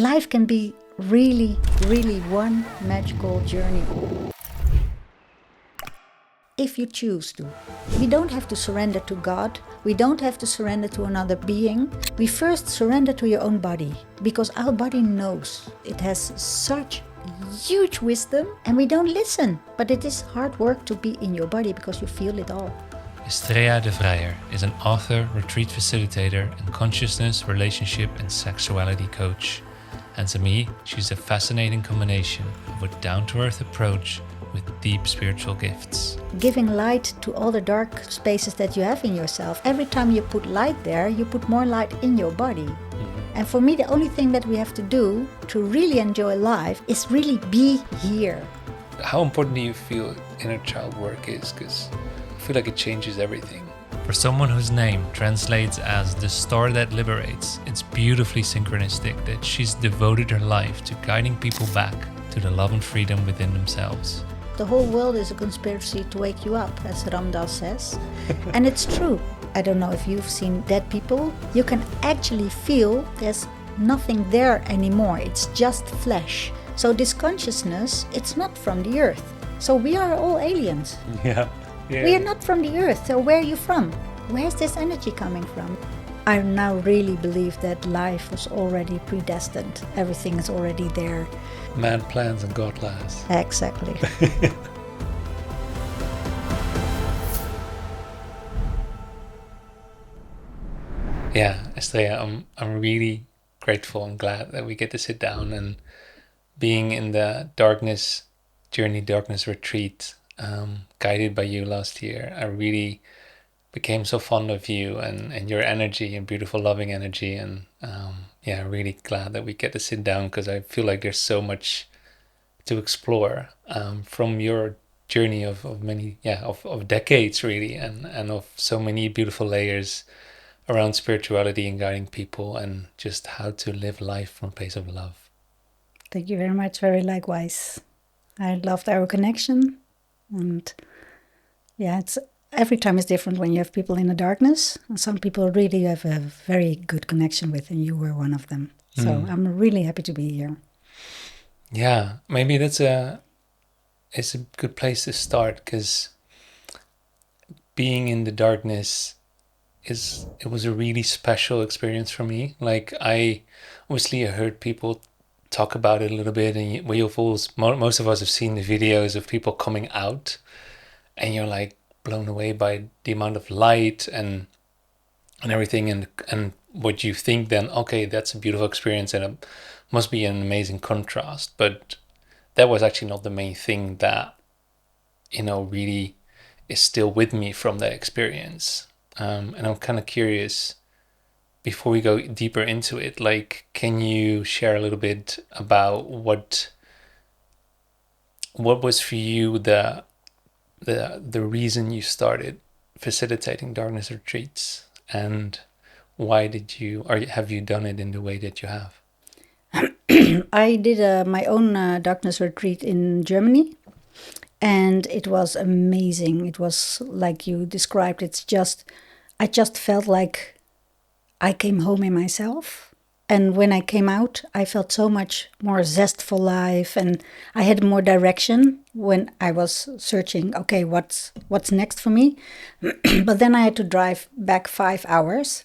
life can be really, really one magical journey. If you choose to. We don't have to surrender to God. We don't have to surrender to another being. We first surrender to your own body, because our body knows. It has such huge wisdom and we don't listen. But it is hard work to be in your body because you feel it all. Estrella de Vrijer is an author, retreat facilitator, and consciousness, relationship, and sexuality coach. And to me, she's a fascinating combination of a down-to-earth approach with deep spiritual gifts. Giving light to all the dark spaces that you have in yourself. Every time you put light there, you put more light in your body. And for me, the only thing that we have to do to really enjoy life is really be here. How important do you feel inner child work is? Because I feel like it changes everything. For someone whose name translates as the star that liberates, it's beautifully synchronistic that she's devoted her life to guiding people back to the love and freedom within themselves. The whole world is a conspiracy to wake you up, as Ram Dass says. And it's true. I don't know if you've seen dead people. You can actually feel there's nothing there anymore. It's just flesh. So this consciousness, it's not from the earth. So we are all aliens. Yeah. We are not from the earth. So where are you from? Where's this energy coming from? I now really believe that life was already predestined. Everything is already there. Man plans and God laughs. Exactly. Yeah, Estrella, I'm really grateful and glad that we get to sit down, and being in the darkness retreat, guided by you last year. I really became so fond of you and your energy and beautiful loving energy, and really glad that we get to sit down, because I feel like there's so much to explore from your journey of many of decades really, and of so many beautiful layers around spirituality and guiding people, and just how to live life from a place of love. Thank you very much. Very likewise. I loved our connection, and it's every time is different when you have people in the darkness. And some people really have a very good connection with, and you were one of them. So I'm really happy to be here. Yeah, maybe it's a good place to start, because being in the darkness it was a really special experience for me. Like, I obviously heard people talk about it a little bit, and most of us have seen the videos of people coming out, and you're like blown away by the amount of light and everything, and what you think then, okay, that's a beautiful experience and it must be an amazing contrast. But that was actually not the main thing that really is still with me from that experience. And I'm kind of curious, before we go deeper into it, like, can you share a little bit about what was for you the reason you started facilitating darkness retreats, and why have you done it in the way that you have? I did my own darkness retreat in Germany, and it was amazing. It was like you described. I just felt like I came home in myself. And when I came out, I felt so much more zest for life, and I had more direction when I was searching, okay, what's next for me? But then I had to drive back 5 hours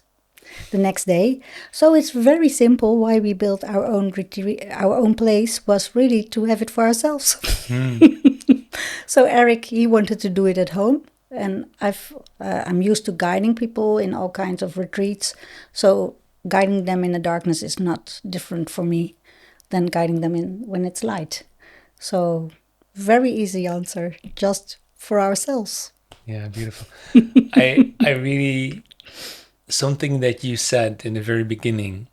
the next day. So it's very simple why we built our own retreat. Our own place was really to have it for ourselves. So Eric, he wanted to do it at home, and I'm used to guiding people in all kinds of retreats. So guiding them in the darkness is not different for me than guiding them when it's light. So very easy answer, just for ourselves. Yeah, beautiful. I really, something that you said in the very beginning,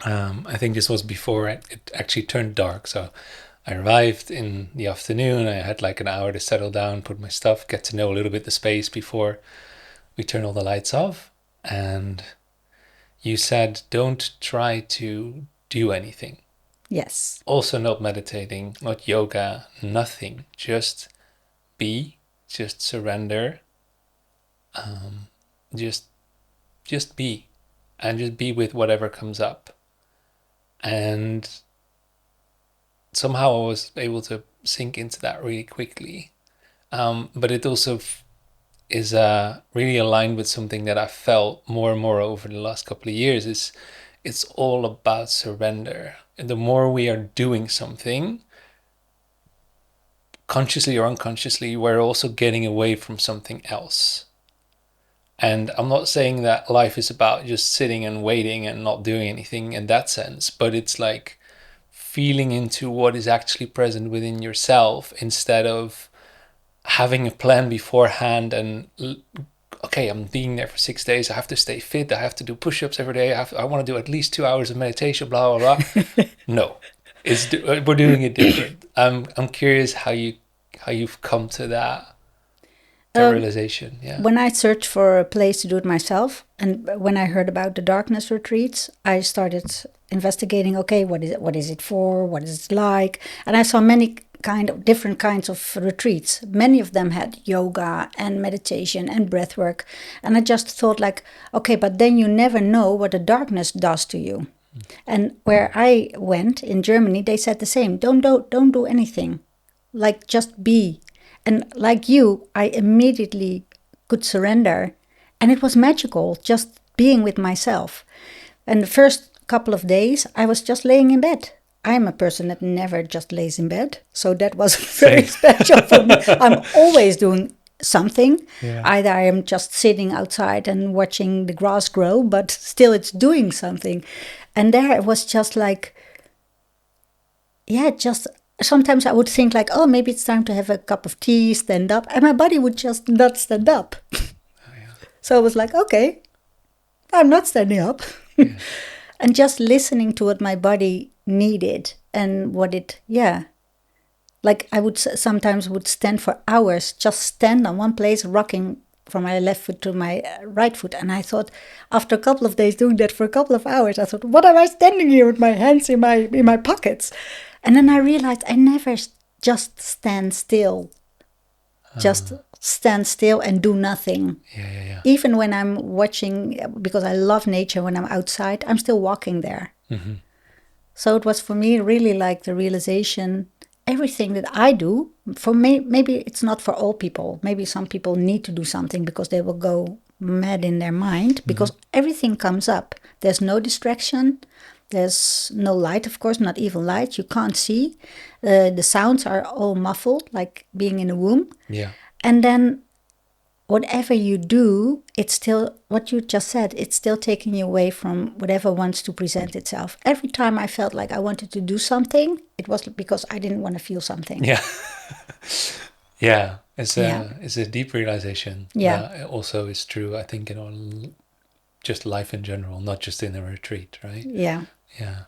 I think this was before it actually turned dark. So I arrived in the afternoon. I had like an hour to settle down, put my stuff, get to know a little bit the space before we turn all the lights off. And you said, don't try to do anything. Yes. Also not meditating, not yoga, nothing. Just be, just surrender. Just be, and just be with whatever comes up. And somehow I was able to sink into that really quickly. But it also is really aligned with something that I felt more and more over the last couple of years. Is it's all about surrender. And the more we are doing something, consciously or unconsciously, we're also getting away from something else. And I'm not saying that life is about just sitting and waiting and not doing anything in that sense, but it's like feeling into what is actually present within yourself instead of having a plan beforehand and okay, I'm being there for 6 days. I have to stay fit. I have to do push-ups every day. I want to do at least 2 hours of meditation. Blah blah blah. No, we're doing it different. I'm curious how you've come to that realization. Yeah. When I searched for a place to do it myself, and when I heard about the darkness retreats, I started investigating. Okay, what is it? What is it for? What is it like? And I saw many different kinds of retreats. Many of them had yoga and meditation and breath work, and I just thought like, okay, but then you never know what the darkness does to you. And where I went in Germany, they said the same. Don't do anything, like just be. And like you, I immediately could surrender. And it was magical, just being with myself. And the first couple of days, I was just laying in bed. I'm a person that never just lays in bed. So that was very special for me. I'm always doing something. Yeah. Either I am just sitting outside and watching the grass grow, but still it's doing something. And there it was just like, yeah, just sometimes I would think like, oh, maybe it's time to have a cup of tea, stand up. And my body would just not stand up. So I was like, okay, I'm not standing up. Yeah. And just listening to what my body needed and what it, like I would sometimes would stand for hours, just stand on one place, rocking from my left foot to my right foot. And I thought, after a couple of days doing that for a couple of hours, I thought, what am I standing here with my hands in my pockets? And then I realized I never just stand still. Just stand still and do nothing. Yeah. Even when I'm watching, because I love nature, when I'm outside, I'm still walking there. Mm-hmm. So it was for me really like the realization, everything that I do, for me, maybe it's not for all people. Maybe some people need to do something because they will go mad in their mind, because everything comes up. There's no distraction. There's no light, of course, not even light. You can't see. The sounds are all muffled, like being in a womb. Yeah. And then whatever you do, it's still, what you just said, it's still taking you away from whatever wants to present itself. Every time I felt like I wanted to do something, it was because I didn't want to feel something. Yeah. Yeah. It's a deep realization. Yeah. That also is true, I think, in all, just life in general, not just in a retreat, right? Yeah. Yeah.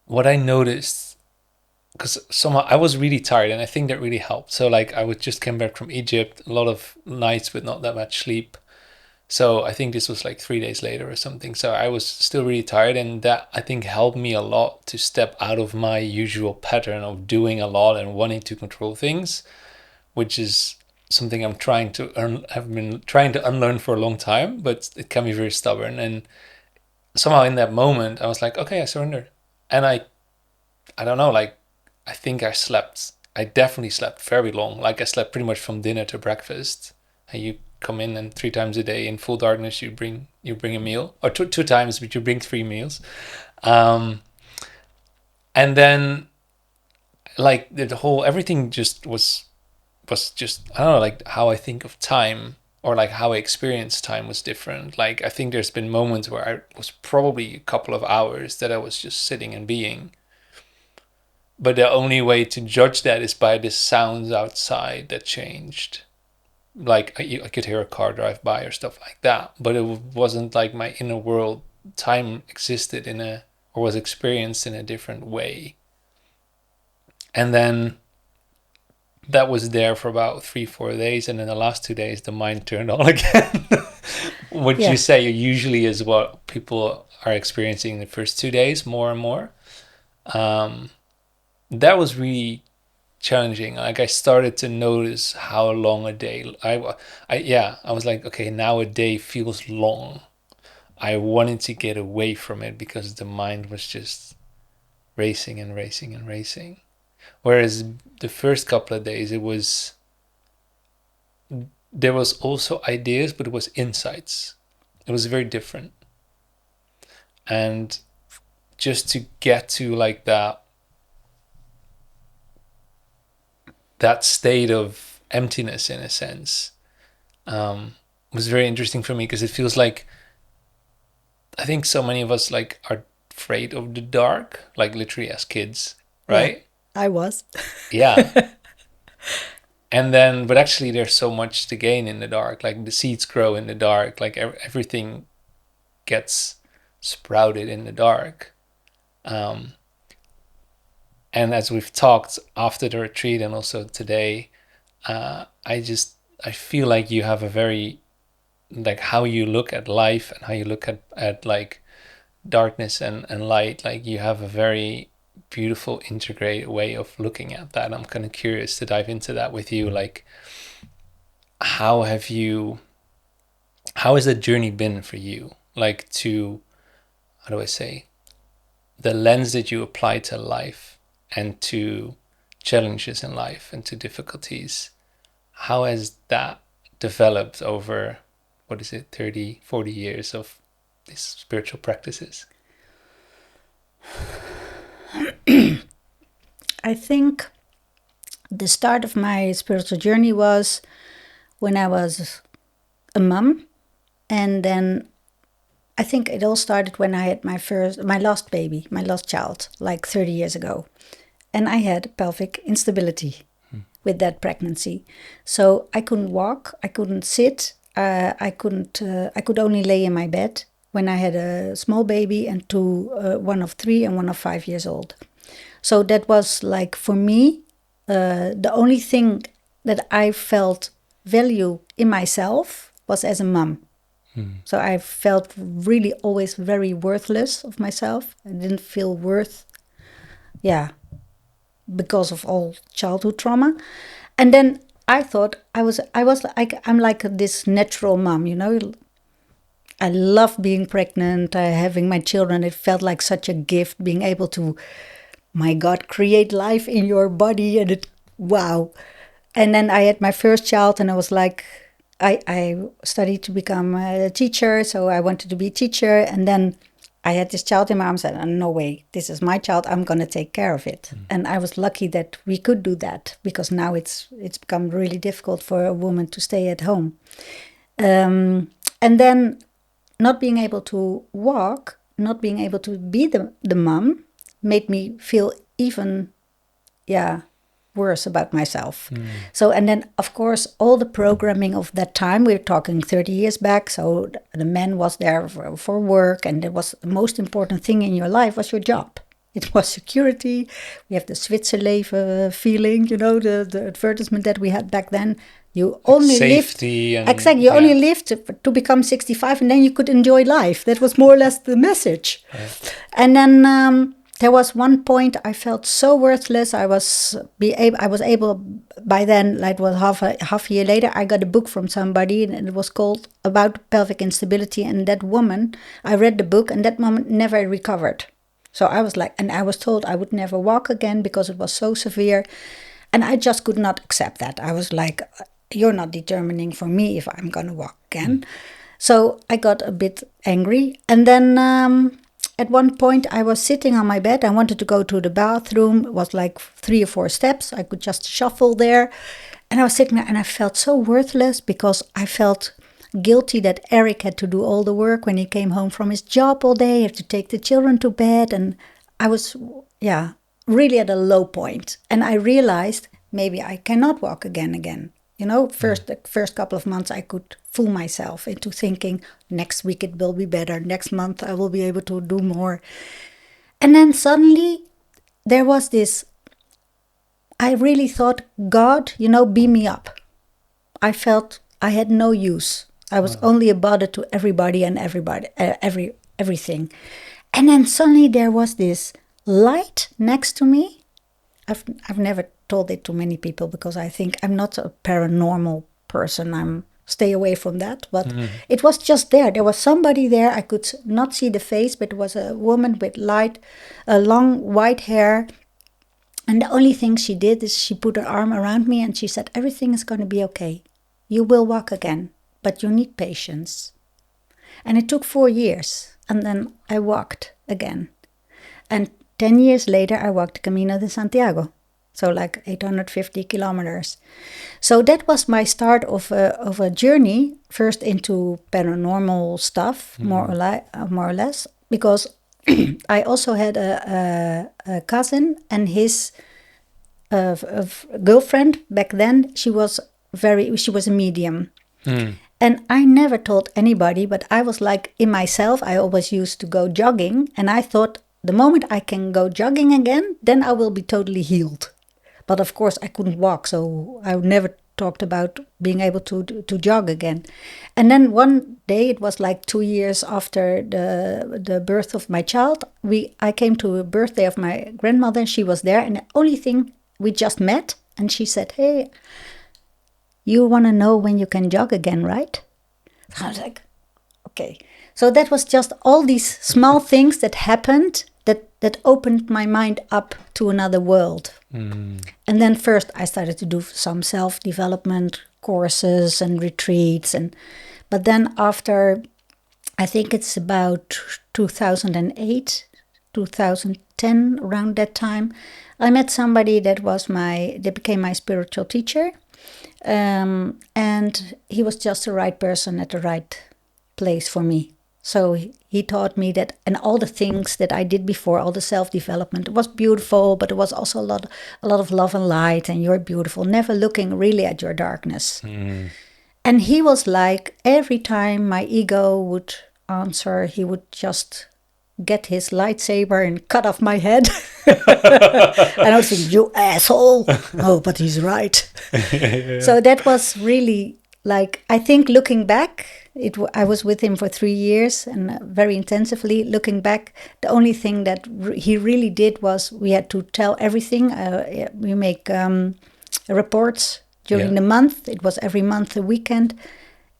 What I noticed, because somehow I was really tired, and I think that really helped. So like I would just came back from Egypt, a lot of nights with not that much sleep. So I think this was like 3 days later or something. So I was still really tired, and that I think helped me a lot to step out of my usual pattern of doing a lot and wanting to control things, which is something I'm have been trying to unlearn for a long time, but it can be very stubborn. And somehow in that moment, I was like, okay, I surrendered. And I don't know, like, I think I definitely slept very long. Like I slept pretty much from dinner to breakfast. And you come in and 3 times a day in full darkness, you bring a meal, or two times, but you bring 3 meals. And then like the whole, everything just was just, I don't know, like how I think of time, or like how I experience time was different. Like I think there's been moments where I was probably a couple of hours that I was just sitting and being. But the only way to judge that is by the sounds outside that changed. Like I could hear a car drive by or stuff like that. But it wasn't like my inner world, time existed or was experienced in a different way. And then that was there for about 3-4 days, and then the last 2 days the mind turned on again. What you say usually is what people are experiencing the first 2 days, more and more. That was really challenging. Like I started to notice how long a day I was like, okay, now a day feels long. I wanted to get away from it because the mind was just racing and racing and racing. Whereas the first couple of days, there was also ideas, but it was insights. It was very different. And just to get to like that state of emptiness, in a sense, was very interesting for me, because it feels like, I think so many of us like are afraid of the dark, like literally as kids, right? Yeah, I was. Yeah. And then, but actually there's so much to gain in the dark. Like the seeds grow in the dark, like everything gets sprouted in the dark. And as we've talked after the retreat and also today, I feel like you have a very, like how you look at life and how you look at like darkness and light, like you have a very beautiful integrated way of looking at that. I'm kind of curious to dive into that with you. Like, how has that journey been for you? Like, to, how do I say, the lens that you apply to life and to challenges in life and to difficulties, how has that developed over, what is it, 30, 40 years of these spiritual practices? I think the start of my spiritual journey was when I was a mom, and then I think it all started when I had my last baby, my last child, like 30 years ago. And I had pelvic instability with that pregnancy. So I couldn't walk, I couldn't sit, I could only lay in my bed when I had a small baby and one of 3 and one of 5 years old. So that was like, for me, the only thing that I felt value in myself was as a mom. So I felt really always very worthless of myself. I didn't feel worth, because of all childhood trauma. And then I thought I was like, I'm like this natural mom, I love being pregnant, having my children. It felt like such a gift, being able to, my God, create life in your body, and wow. And then I had my first child, and I was like, I studied to become a teacher, so I wanted to be a teacher. And then I had this child in my arms, and no way, this is my child, I'm going to take care of it. And I was lucky that we could do that, because now it's become really difficult for a woman to stay at home. And then not being able to walk, not being able to be the mom, made me feel even, worse about myself. So, and then of course, all the programming of that time, we're talking 30 years back. So the man was there for work, and it was the most important thing in your life was your job. It was security. We have the Zwitserleven feeling, the advertisement that we had back then. You only safety lived, exactly. You only lived to become 65, and then you could enjoy life. That was more or less the message. Right. And then there was one point I felt so worthless. I was able by then, like it was half a year later, I got a book from somebody, and it was called About Pelvic Instability. And that woman, I read the book, and that woman never recovered. So I was like, and I was told I would never walk again because it was so severe. And I just could not accept that. I was like, you're not determining for me if I'm going to walk again. So I got a bit angry. And then at one point I was sitting on my bed. I wanted to go to the bathroom. It was like 3 or 4 steps. I could just shuffle there. And I was sitting there, and I felt so worthless, because I felt guilty that Eric had to do all the work when he came home from his job all day. He had to take the children to bed. And I was, really at a low point. And I realized maybe I cannot walk again. The first couple of months I could fool myself into thinking next week it will be better. Next month I will be able to do more. And then suddenly there was this, I really thought, God, beam me up. I felt I had no use. I was only a bother to everybody and everything. And then suddenly there was this light next to me. I've never told it to many people, because I think I'm not a paranormal person. I'm stay away from that. But it was just there. There was somebody there. I could not see the face, but it was a woman with long white hair. And the only thing she did is she put her arm around me and she said, everything is going to be okay. You will walk again, but you need patience. And it took 4 years. And then I walked again. And 10 years later, I walked Camino de Santiago. So like 850 kilometers. So that was my start of a journey, first into paranormal stuff, more or less, because I also had a cousin, and his girlfriend back then, she was a medium. And I never told anybody, but I was like, in myself, I always used to go jogging, and I thought, the moment I can go jogging again, then I will be totally healed. But of course, I couldn't walk, so I never talked about being able to jog again. And then one day, it was like 2 years after the birth of my child, I came to a birthday of my grandmother, and she was there. And the only thing, we just met, and she said, hey, you want to know when you can jog again, right? I was like, okay. So that was just all these small things that happened that opened my mind up to another world. And then first I started to do some self-development courses and retreats. But then after, I think it's about 2008, 2010, around that time, I met somebody that became my spiritual teacher. And he was just the right person at the right place for me. So he taught me that, and all the things that I did before, all the self-development, it was beautiful, but it was also a lot of love and light, and you're beautiful, never looking really at your darkness. And he was like, every time my ego would answer, he would just get his lightsaber and cut off my head. And I was thinking, you asshole. Oh, but he's right. So that was really like, I think looking back, I was with him for 3 years and very intensively. Looking back, the only thing that he really did was we had to tell everything. We make reports during the month. It was every month, a weekend.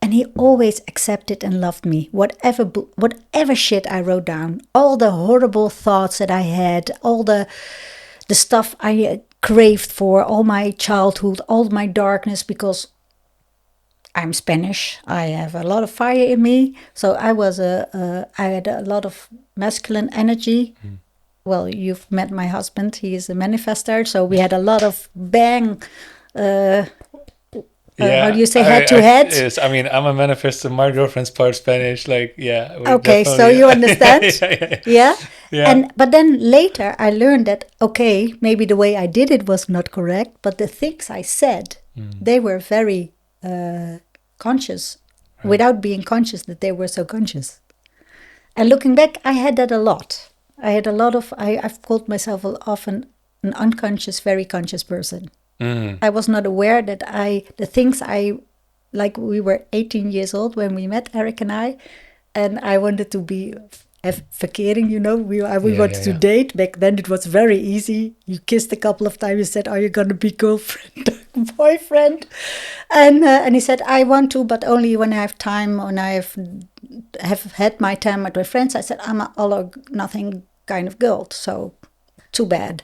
And he always accepted and loved me. Whatever shit I wrote down, all the horrible thoughts that I had, all the stuff I craved for, all my childhood, all my darkness, because I'm Spanish. I have a lot of fire in me. So I had a lot of masculine energy. Well, you've met my husband. He is a manifester. So we had a lot of bang. How do you say, head to head? Yes, I mean, I'm a manifestor. My girlfriend's part Spanish. Like, yeah. Okay, so you understand? Yeah. But then later I learned that, okay, maybe the way I did it was not correct, but the things I said, they were very conscious, without being conscious that they were so conscious. And looking back, I had that a lot. I've called myself often an unconscious, very conscious person. I was not aware that the things we were 18 years old when we met, Eric and I wanted to be verkering, you know, we wanted to date. Back then it was very easy. You kissed a couple of times, you said, are you going to be girlfriend, boyfriend? And he said, I want to, but only when I have time, when I have had my time with my friends. I said, I'm an all or nothing kind of girl, so too bad.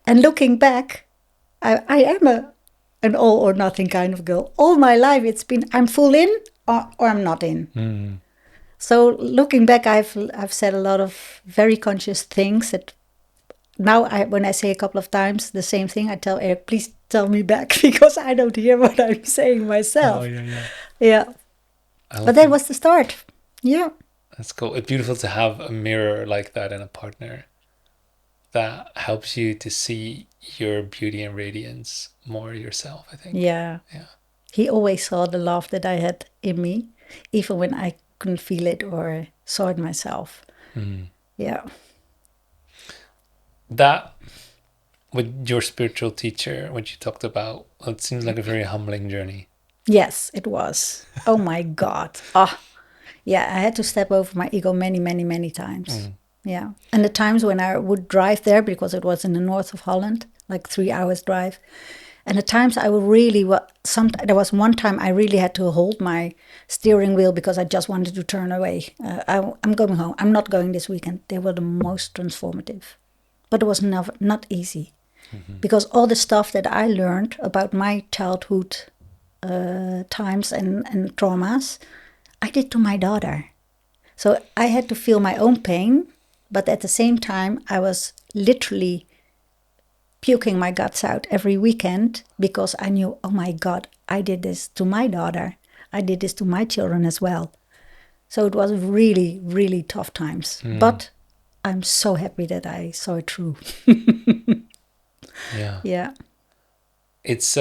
And looking back, I am an all or nothing kind of girl. All my life it's been, I'm full in or I'm not in. So looking back, I've said a lot of very conscious things that now when I say a couple of times the same thing, I tell Eric, please tell me back, because I don't hear what I'm saying myself. Oh, yeah. But that was the start. Yeah. That's cool. It's beautiful to have a mirror like that in a partner that helps you to see your beauty and radiance more yourself, I think. Yeah. He always saw the love that I had in me, even when I couldn't feel it or saw it myself. Yeah. That, with your spiritual teacher, what you talked about, it seems like a very humbling journey. Yes, it was. Oh my God. Yeah, I had to step over my ego many, many, many times. Yeah. And the times when I would drive there, because it was in the north of Holland, like 3 hours drive, And at times I would really, there was one time I really had to hold my steering wheel because I just wanted to turn away. I'm going home. I'm not going this weekend. They were the most transformative. But it was not easy. Because all the stuff that I learned about my childhood times and traumas, I did to my daughter. So I had to feel my own pain, but at the same time, I was literally puking my guts out every weekend because I knew, oh my God, I did this to my daughter. I did this to my children as well. So it was really, really tough times. But I'm so happy that I saw it through. Yeah. Yeah. It's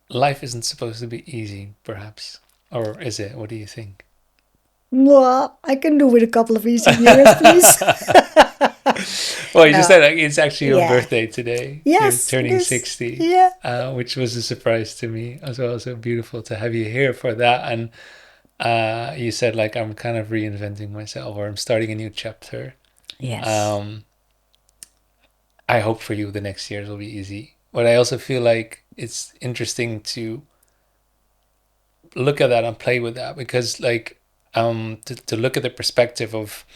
life isn't supposed to be easy, perhaps. Or is it? What do you think? Well, I can do with a couple of easy years, please. Well, you No. just said it's actually your Yeah. birthday today. Yes, You're turning it is. 60. Yeah. Which was a surprise to me as well. So beautiful to have you here for that. And you said like I'm kind of reinventing myself, or I'm starting a new chapter. Yes. I hope for you the next years will be easy. But I also feel like it's interesting to look at that and play with that, because like to look at the perspective of,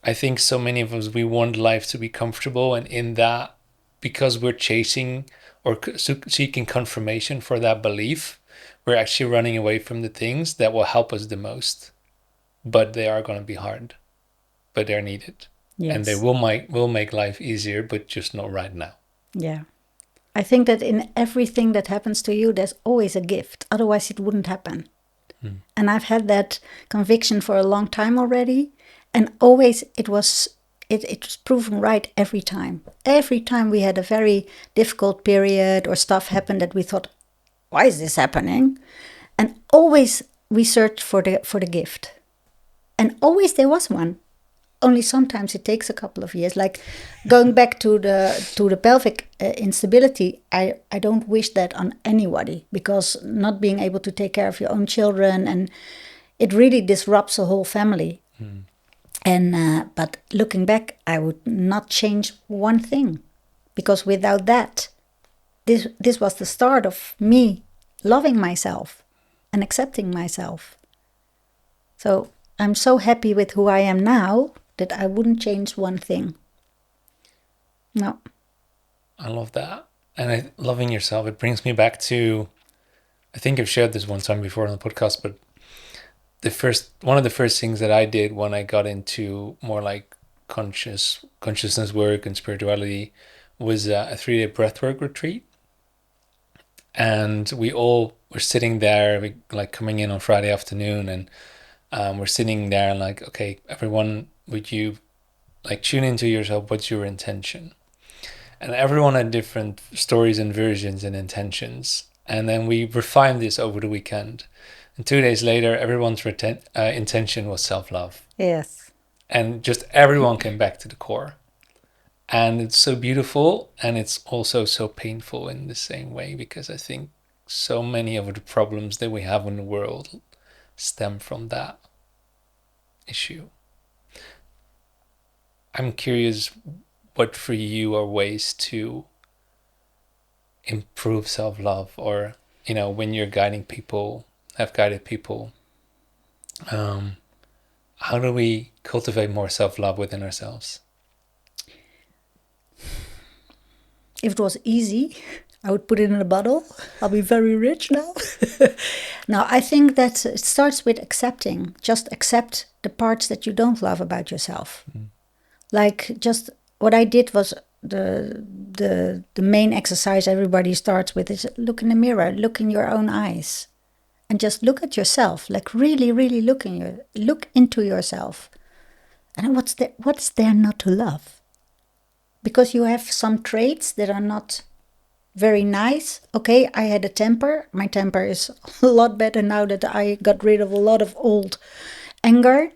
I think so many of us, we want life to be comfortable, and in that, because we're chasing or seeking confirmation for that belief, we're actually running away from the things that will help us the most. But they are going to be hard, but they're needed. Yes. And they will make life easier, but just not right now. Yeah. I think that in everything that happens to you, there's always a gift. Otherwise, it wouldn't happen. And I've had that conviction for a long time already. And always it was proven right every time. Every time we had a very difficult period or stuff happened that we thought, why is this happening? And always we searched for the gift. And always there was one. Only sometimes it takes a couple of years. Like going back to the pelvic instability, I don't wish that on anybody, because not being able to take care of your own children, and it really disrupts a whole family. And but looking back, I would not change one thing, because without that, this was the start of me loving myself and accepting myself. So I'm so happy with who I am now that I wouldn't change one thing. No. I love that. And loving yourself, it brings me back to, I think I've shared this one time before on the podcast, but one of the first things that I did when I got into more like consciousness work and spirituality was a 3-day breathwork retreat. And we all were sitting there, like coming in on Friday afternoon, and we're sitting there and like, okay, everyone, would you like tune into yourself? What's your intention? And everyone had different stories and versions and intentions. And then we refined this over the weekend. And 2 days later, everyone's intention was self-love. Yes. And just everyone came back to the core. And it's so beautiful, and it's also so painful in the same way, because I think so many of the problems that we have in the world stem from that issue. I'm curious, what for you are ways to improve self-love, or, you know, when you're guiding people, have guided people, how do we cultivate more self-love within ourselves? If it was easy, I would put it in a bottle. I'll be very rich now. No, I think that it starts with accepting. Just accept the parts that you don't love about yourself. Like, just what I did was the main exercise everybody starts with is look in the mirror, look in your own eyes, and just look at yourself. Like really, really look into yourself. And what's there not to love? Because you have some traits that are not very nice. Okay, I had a temper. My temper is a lot better now that I got rid of a lot of old anger.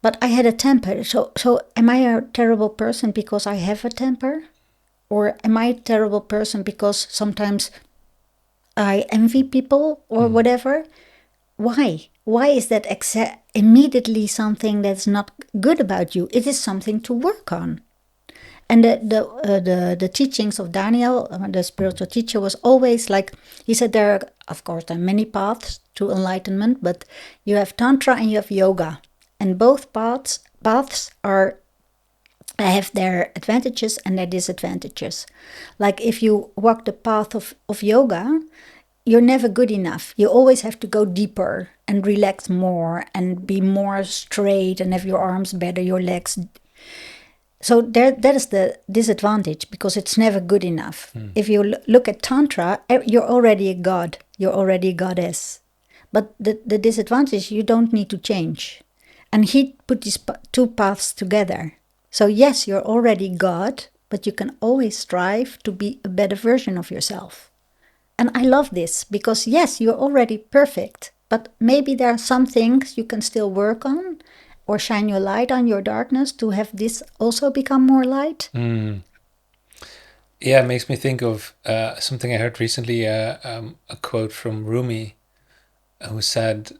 But I had a temper. So am I a terrible person because I have a temper? Or am I a terrible person because sometimes I envy people or whatever? Why? Why is that immediately something that's not good about you? It is something to work on. And the teachings of Daniel, the spiritual teacher, was always like, he said there are many paths to enlightenment, but you have tantra and you have yoga, and both paths have their advantages and their disadvantages. Like if you walk the path of yoga, you're never good enough. You always have to go deeper and relax more and be more straight and have your arms better, your legs. So that is the disadvantage, because it's never good enough. If you look at tantra, you're already a god, you're already a goddess. But the disadvantage, you don't need to change. And he put these two paths together. So yes, you're already God, but you can always strive to be a better version of yourself. And I love this, because yes, you're already perfect, but maybe there are some things you can still work on, or shine your light on your darkness to have this also become more light. Yeah, it makes me think of something I heard recently, a quote from Rumi, who said,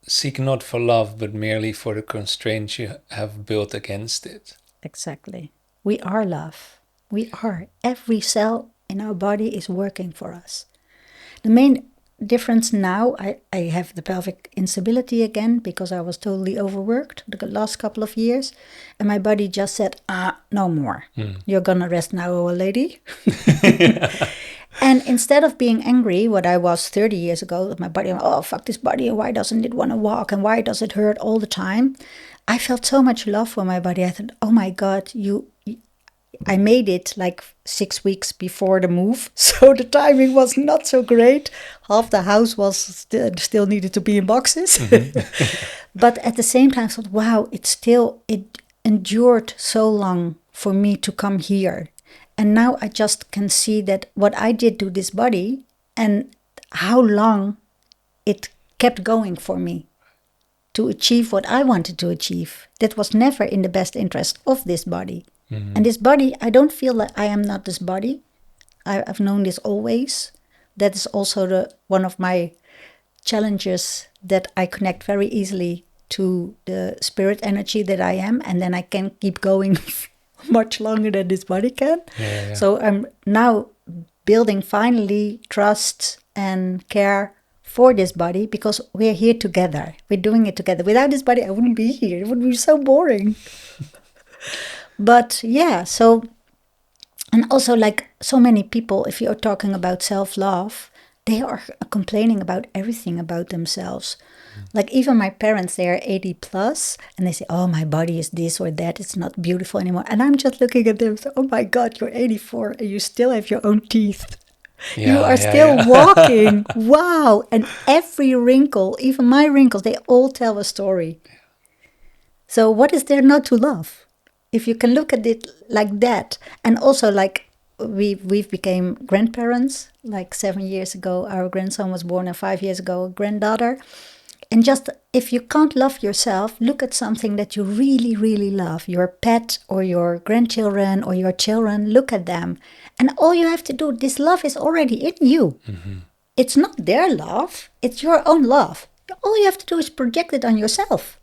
"Seek not for love, but merely for the constraints you have built against it." Exactly. We are love. We are. Every cell in our body is working for us. The main difference now, I have the pelvic instability again because I was totally overworked the last couple of years. And my body just said, no more. You're going to rest now, old lady. And instead of being angry, what I was 30 years ago, my body, oh, fuck this body, why doesn't it want to walk, and why does it hurt all the time? I felt so much love for my body. I thought, oh my God, I made it like 6 weeks before the move, so the timing was not so great. Half the house was still needed to be in boxes. But at the same time, I thought, wow, it endured so long for me to come here. And now I just can see that what I did to this body and how long it kept going for me to achieve what I wanted to achieve. That was never in the best interest of this body. And this body, I don't feel that I am not this body. I've known this always. That is also one of my challenges, that I connect very easily to the spirit energy that I am, and then I can keep going much longer than this body can. Yeah. So I'm now building finally trust and care for this body, because we're here together. We're doing it together. Without this body, I wouldn't be here. It would be so boring. But yeah, so, and also like so many people, if you're talking about self-love, they are complaining about everything about themselves. Like even my parents, they are 80 plus, and they say, oh, my body is this or that, it's not beautiful anymore. And I'm just looking at them and say, oh my God, you're 84 and you still have your own teeth. You are still walking. Wow. And every wrinkle, even my wrinkles, they all tell a story. So what is there not to love? If you can look at it like that, and also like we've became grandparents like 7 years ago. Our grandson was born, and 5 years ago, a granddaughter. And just if you can't love yourself, look at something that you really, really love, your pet or your grandchildren or your children. Look at them. And all you have to do, this love is already in you. It's not their love, it's your own love. All you have to do is project it on yourself.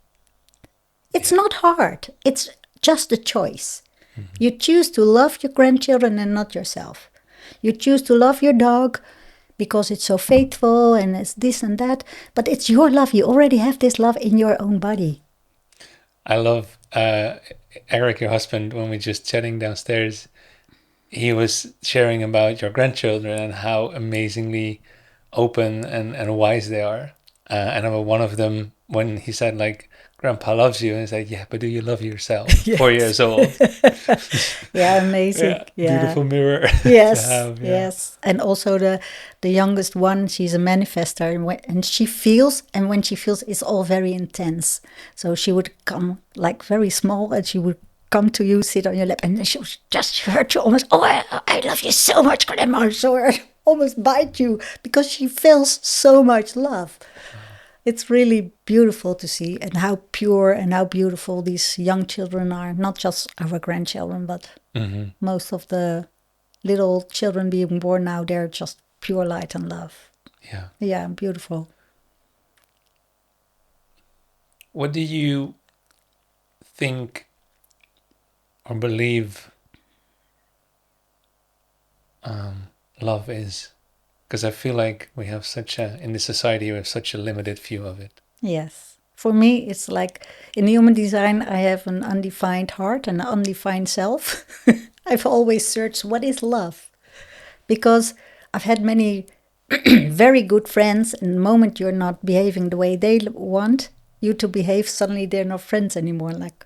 It's not hard. It's just a choice. You choose to love your grandchildren and not yourself. You choose to love your dog because it's so faithful and it's this and that. But it's your love. You already have this love in your own body. I love Eric, your husband, when we're just chatting downstairs. He was sharing about your grandchildren and how amazingly open and wise they are. And one of them, when he said, like, Grandpa loves you, and he said, yeah, but do you love yourself? Yes. 4 years old. Yeah, amazing. Yeah. Beautiful mirror. Yes, to have, yes. And also the youngest one, she's a manifester, and she feels, and when she feels, it's all very intense. So she would come like very small, and she would come to you, sit on your lap, and she would just hurt you almost. Oh, I love you so much, Grandma. So I almost bite you because she feels so much love. It's really beautiful to see, and how pure and how beautiful these young children are. Not just our grandchildren, but most of the little children being born now, they're just pure light and love. Yeah. Yeah, beautiful. What do you think or believe love is, because I feel like we have in this society we have such a limited view of it. Yes. For me, it's like in human design, I have an undefined heart and an undefined self. I've always searched what is love, because I've had many very good friends, and the moment you're not behaving the way they want you to behave, suddenly they're not friends anymore. Like,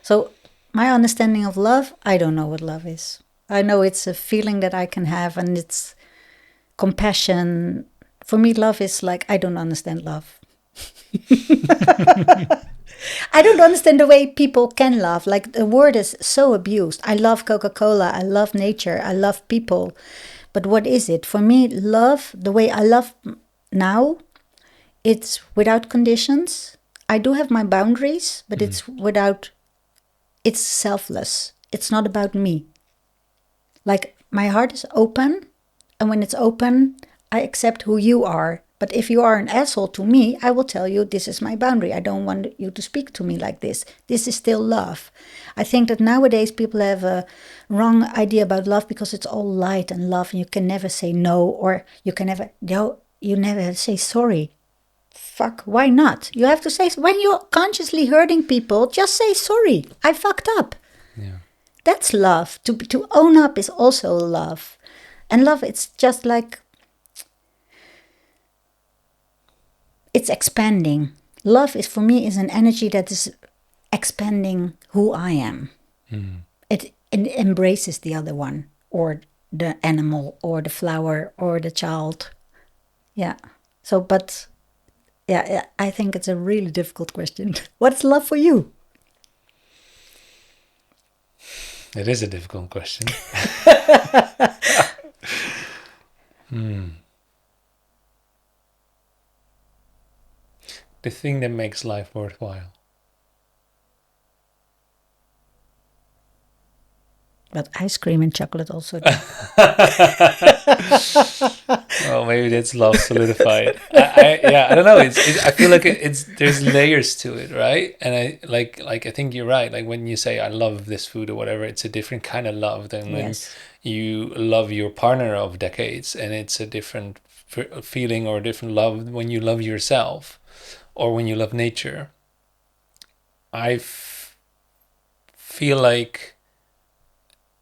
so my understanding of love, I don't know what love is. I know it's a feeling that I can have, and it's compassion. For me, love is like, I don't understand love. I don't understand the way people can love. Like, the word is so abused. I love Coca-Cola. I love nature. I love people. But what is it? For me, love, the way I love now, it's without conditions. I do have my boundaries, but it's selfless. It's not about me. Like, my heart is open, and when it's open, I accept who you are. But if you are an asshole to me, I will tell you this is my boundary. I don't want you to speak to me like this. This is still love. I think that nowadays people have a wrong idea about love because it's all light and love, and you can never say no, or you never say sorry. Fuck, why not? You have to say, when you're consciously hurting people, just say sorry. I fucked up. Yeah. That's love. To own up is also love. And love, it's just like, it's expanding. Love is, for me, is an energy that is expanding who I am. It embraces the other one, or the animal, or the flower, or the child. Yeah. So, but yeah, I think it's a really difficult question. What's love for you? It is a difficult question. The thing that makes life worthwhile. But ice cream and chocolate also. Well, maybe that's love solidified. I don't know. I feel like there's layers to it, right? And I think you're right. Like when you say I love this food or whatever, it's a different kind of love than when Yes. you love your partner of decades, and it's a different feeling or a different love when you love yourself or when you love nature. I feel like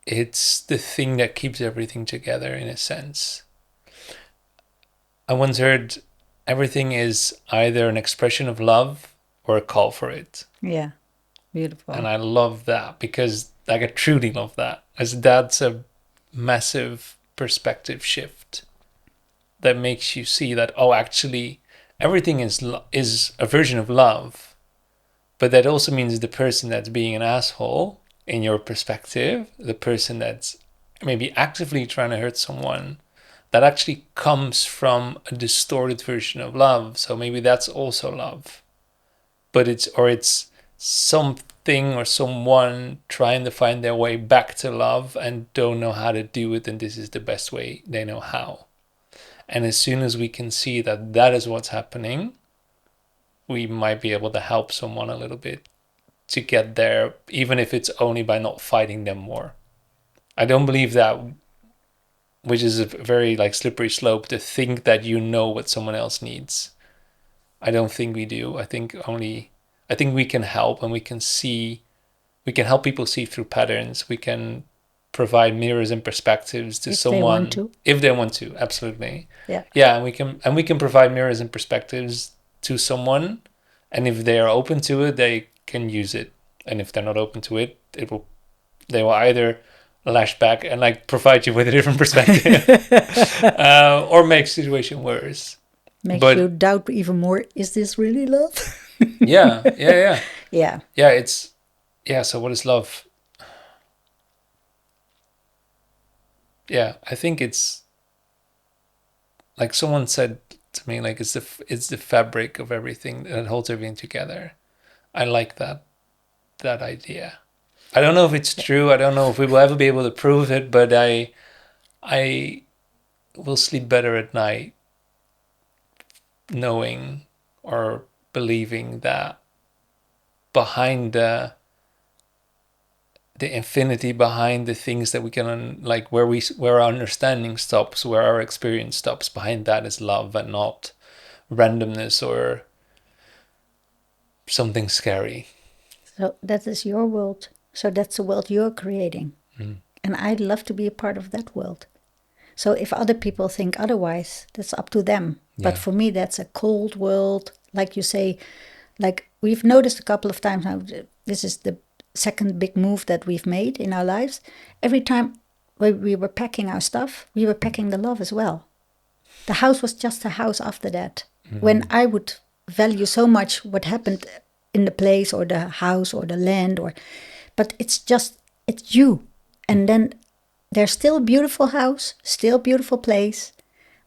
it's the thing that keeps everything together in a sense. I once heard everything is either an expression of love or a call for it. Yeah. Beautiful. And I love that because like I truly love that, as that's a massive perspective shift that makes you see that, oh, actually everything is a version of love, but that also means the person that's being an asshole in your perspective, the person that's maybe actively trying to hurt someone, that actually comes from a distorted version of love. So maybe that's also love, but it's something or someone trying to find their way back to love and don't know how to do it, and this is the best way they know how. And as soon as we can see that that is what's happening, we might be able to help someone a little bit to get there, even if it's only by not fighting them more. I don't believe that, which is a very like slippery slope, to think that you know what someone else needs. I don't think we do. I think we can help, and we can help people see through patterns. We can provide mirrors and perspectives to If someone they want to. if they want to. Absolutely. Yeah. Yeah, and we can provide mirrors and perspectives to someone, and if they are open to it, they can use it. And if they're not open to it, they will either lash back and like provide you with a different perspective, or make the situation worse. Makes But you doubt even more, is this really love? yeah. Yeah. So what is love? Yeah, I think it's like someone said to me, like it's the fabric of everything that holds everything together. I like that idea. I don't know if it's true. I don't know if we will ever be able to prove it, but I will sleep better at night knowing or believing that behind the infinity behind the things that we can like where our understanding stops, where our experience stops. Behind that is love and not randomness or something scary. So that is your world. So that's the world you're creating. And I'd love to be a part of that world. So if other people think otherwise, that's up to them. But Yeah. for me, that's a cold world. Like you say, like we've noticed a couple of times now, this is the second big move that we've made in our lives. Every time we were packing our stuff, we were packing the love as well. The house was just a house after that. When I would value so much what happened in the place or the house or the land, but it's you. And then there's still a beautiful house, still a beautiful place,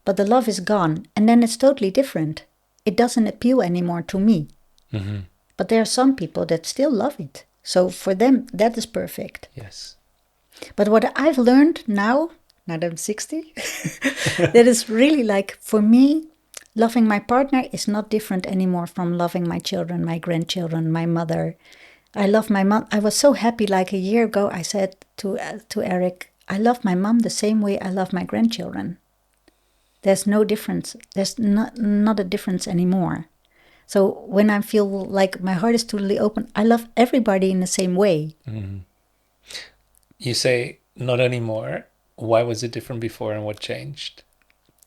but the love is gone. And then it's totally different. It doesn't appeal anymore to me. But there are some people that still love it. So for them, that is perfect. Yes. But what I've learned now that I'm 60, that is really like, for me, loving my partner is not different anymore from loving my children, my grandchildren, my mother. I love my mom. I was so happy like a year ago. I said to Eric, I love my mom the same way I love my grandchildren. There's no difference. There's not a difference anymore. So when I feel like my heart is totally open, I love everybody in the same way. You say not anymore. Why was it different before and what changed?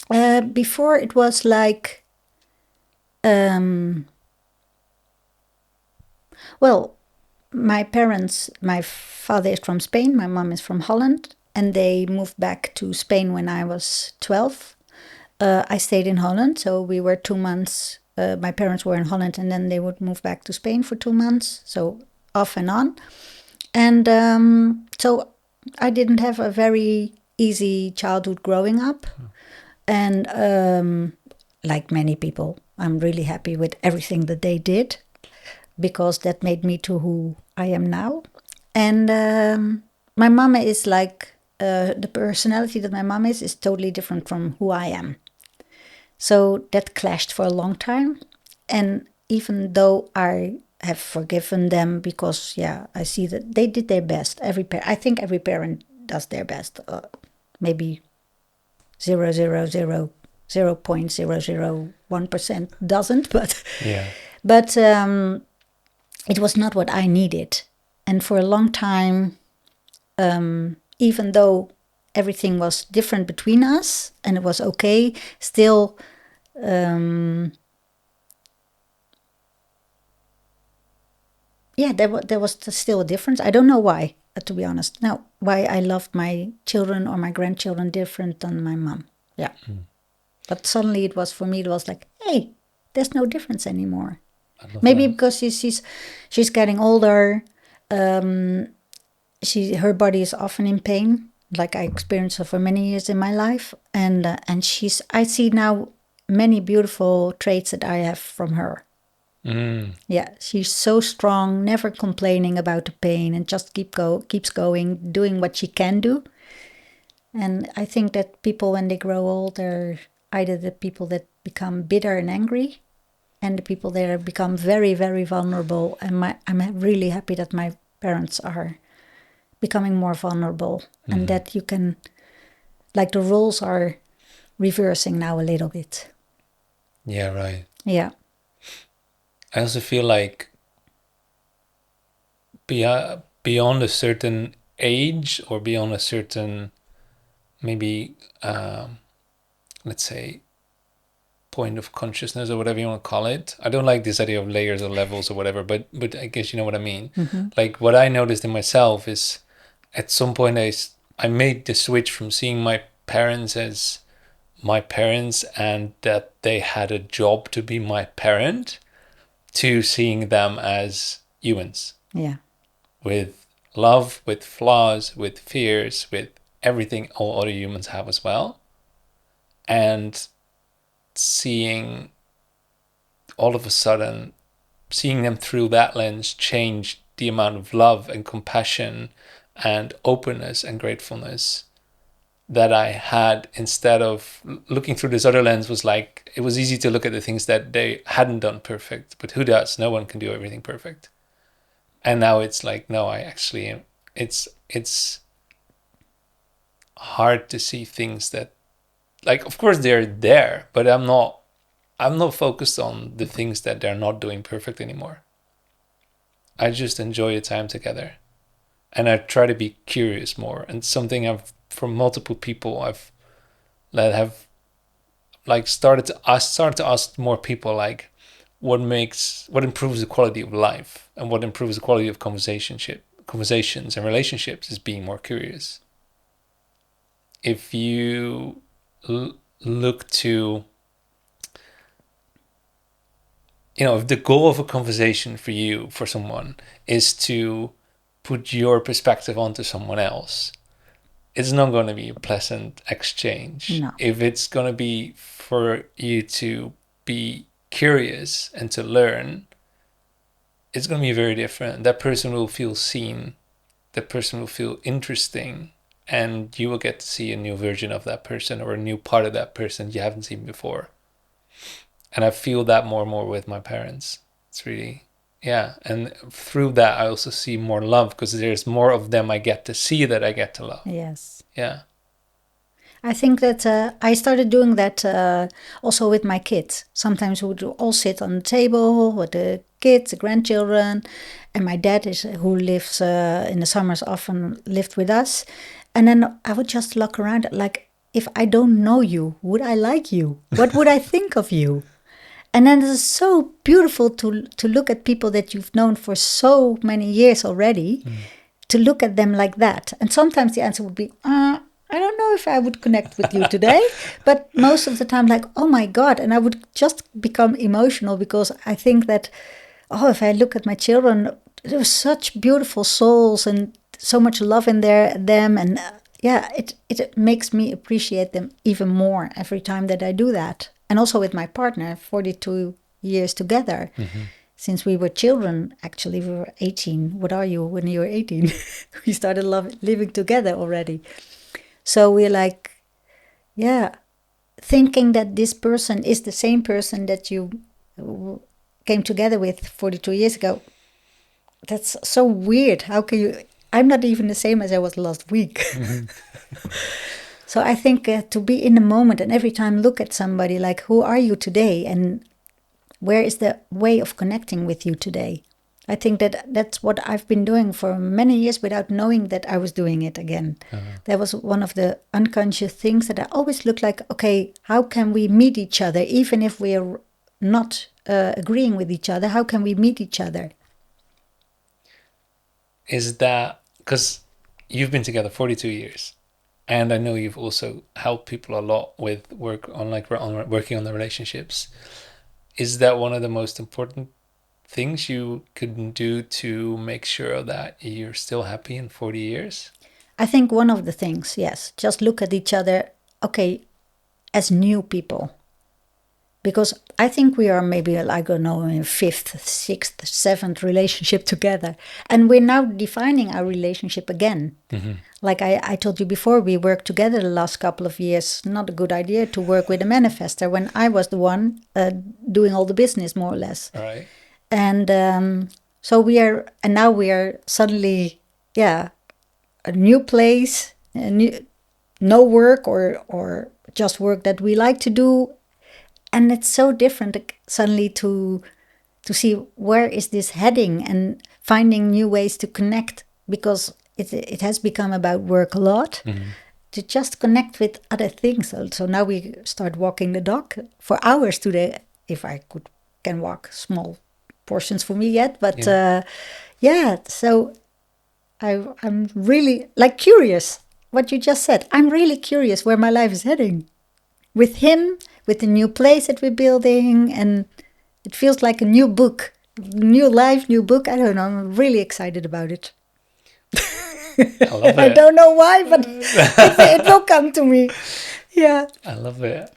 Before it was like, well, my parents, my father is from Spain, my mom is from Holland, and they moved back to Spain when I was 12. I stayed in Holland, so we were 2 months. My parents were in Holland, and then they would move back to Spain for 2 months, so off and on. And so I didn't have a very easy childhood growing up. And like many people, I'm really happy with everything that they did, because that made me to who I am now. And my mama is like, the personality that my mom is totally different from who I am. So that clashed for a long time. And even though I have forgiven them, because, yeah, I see that they did their best. I think every parent does their best. Maybe 0.001% doesn't, but Yeah. but it was not what I needed. And for a long time, even though everything was different between us and it was okay, still, yeah, there was still a difference. I don't know why, to be honest. Now, why I loved my children or my grandchildren different than my mom. Yeah. But suddenly it was, for me, it was like, hey, there's no difference anymore. Maybe because she's getting older. Her body is often in pain, like I experienced for many years in my life, and I see now many beautiful traits that I have from her. Yeah, she's so strong, never complaining about the pain, and just keeps going, doing what she can do. And I think that people, when they grow old, are either the people that become bitter and angry, and the people that become very, very vulnerable. And I'm really happy that my parents are becoming more vulnerable, and that you can, like, the roles are reversing now a little bit. Yeah, right. Yeah. I also feel like beyond a certain age or beyond a certain, maybe, let's say, point of consciousness or whatever you want to call it. I don't like this idea of layers or levels or whatever, but I guess you know what I mean. Like, what I noticed in myself is, at some point I made the switch from seeing my parents as my parents and that they had a job to be my parent, to seeing them as humans. Yeah. With love, with flaws, with fears, with everything all other humans have as well. And seeing, all of a sudden, seeing them through that lens changed the amount of love and compassion and openness and gratefulness that I had. Instead of looking through this other lens, was like, it was easy to look at the things that they hadn't done perfect, but who does? No one can do everything perfect. And now it's like, no, I actually it's hard to see things that, like, of course they're there, but I'm not focused on the things that they're not doing perfect anymore. I just enjoy the time together, and I try to be curious more. And something I've, from multiple people that have like started to ask more people, like, what improves the quality of life and what improves the quality of conversations and relationships is being more curious. If you look to, if the goal of a conversation for you, for someone, is to put your perspective onto someone else, it's not going to be a pleasant exchange. No. If it's going to be for you to be curious and to learn, it's going to be very different. That person will feel seen. That person will feel interesting. And you will get to see a new version of that person or a new part of that person you haven't seen before. And I feel that more and more with my parents. It's really, yeah. And through that, I also see more love because there's more of them I get to see that I get to love. Yes. Yeah. I think that I started doing that also with my kids. Sometimes we would all sit on the table with the kids, the grandchildren, and my dad who lives in the summers, often lived with us. And then I would just look around, like, if I don't know you, would I like you? What would I think of you? And then it's so beautiful to look at people that you've known for so many years already, to look at them like that. And sometimes the answer would be, I don't know if I would connect with you today. But most of the time, like, oh my God. And I would just become emotional because I think that, if I look at my children, there were such beautiful souls and so much love in them. And it makes me appreciate them even more every time that I do that. And also with my partner, 42 years together. Mm-hmm. Since we were children, actually, we were 18. What are you when you were 18? We started living together already. So we're like, thinking that this person is the same person that you came together with 42 years ago. That's so weird. How can you? I'm not even the same as I was last week. Mm-hmm. So I think to be in the moment and every time look at somebody like, who are you today? And where is the way of connecting with you today? I think that's what I've been doing for many years without knowing that I was doing it again. That was one of the unconscious things that I always look like, okay, how can we meet each other? Even if we are not agreeing with each other, how can we meet each other? Is that because you've been together 42 years? And I know you've also helped people a lot with working on the relationships. Is that one of the most important things you could do to make sure that you're still happy in 40 years? I think one of the things, yes, just look at each other, okay, as new people. Because I think we are maybe, I don't know, in fifth, sixth, seventh relationship together. And we're now defining our relationship again. Mm-hmm. Like I told you before, we worked together the last couple of years. Not a good idea to work with a manifester when I was the one doing all the business, more or less. All right. And so now we are suddenly, a new place, no work or just work that we like to do. And it's so different suddenly to see where is this heading and finding new ways to connect, because it has become about work a lot, to just connect with other things. So now we start walking the dog for hours today, if I can walk small portions for me yet. But so I'm really curious what you just said. I'm really curious where my life is heading with him, with the new place that we're building, and it feels like a new book, new life, new book. I don't know. I'm really excited about it. I love it. I don't know why, but it will come to me. Yeah. I love it.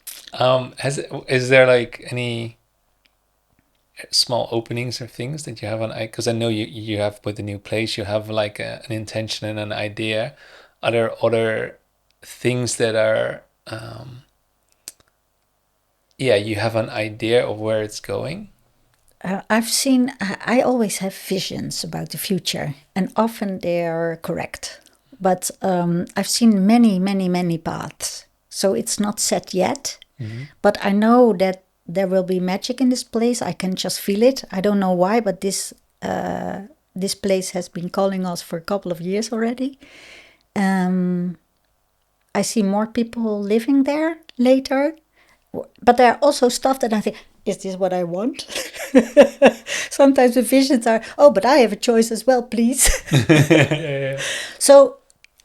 Is there like any small openings or things that you have on? Because I know you have with the new place, you have like an intention and an idea. Are there other things that are? You have an idea of where it's going? I always have visions about the future, and often they are correct. But I've seen many, many, many paths. So it's not set yet. But I know that there will be magic in this place. I can just feel it. I don't know why, but this place has been calling us for a couple of years already. I see more people living there later. But there are also stuff that I think, is this what I want? Sometimes the visions are, oh, but I have a choice as well, please. Yeah. So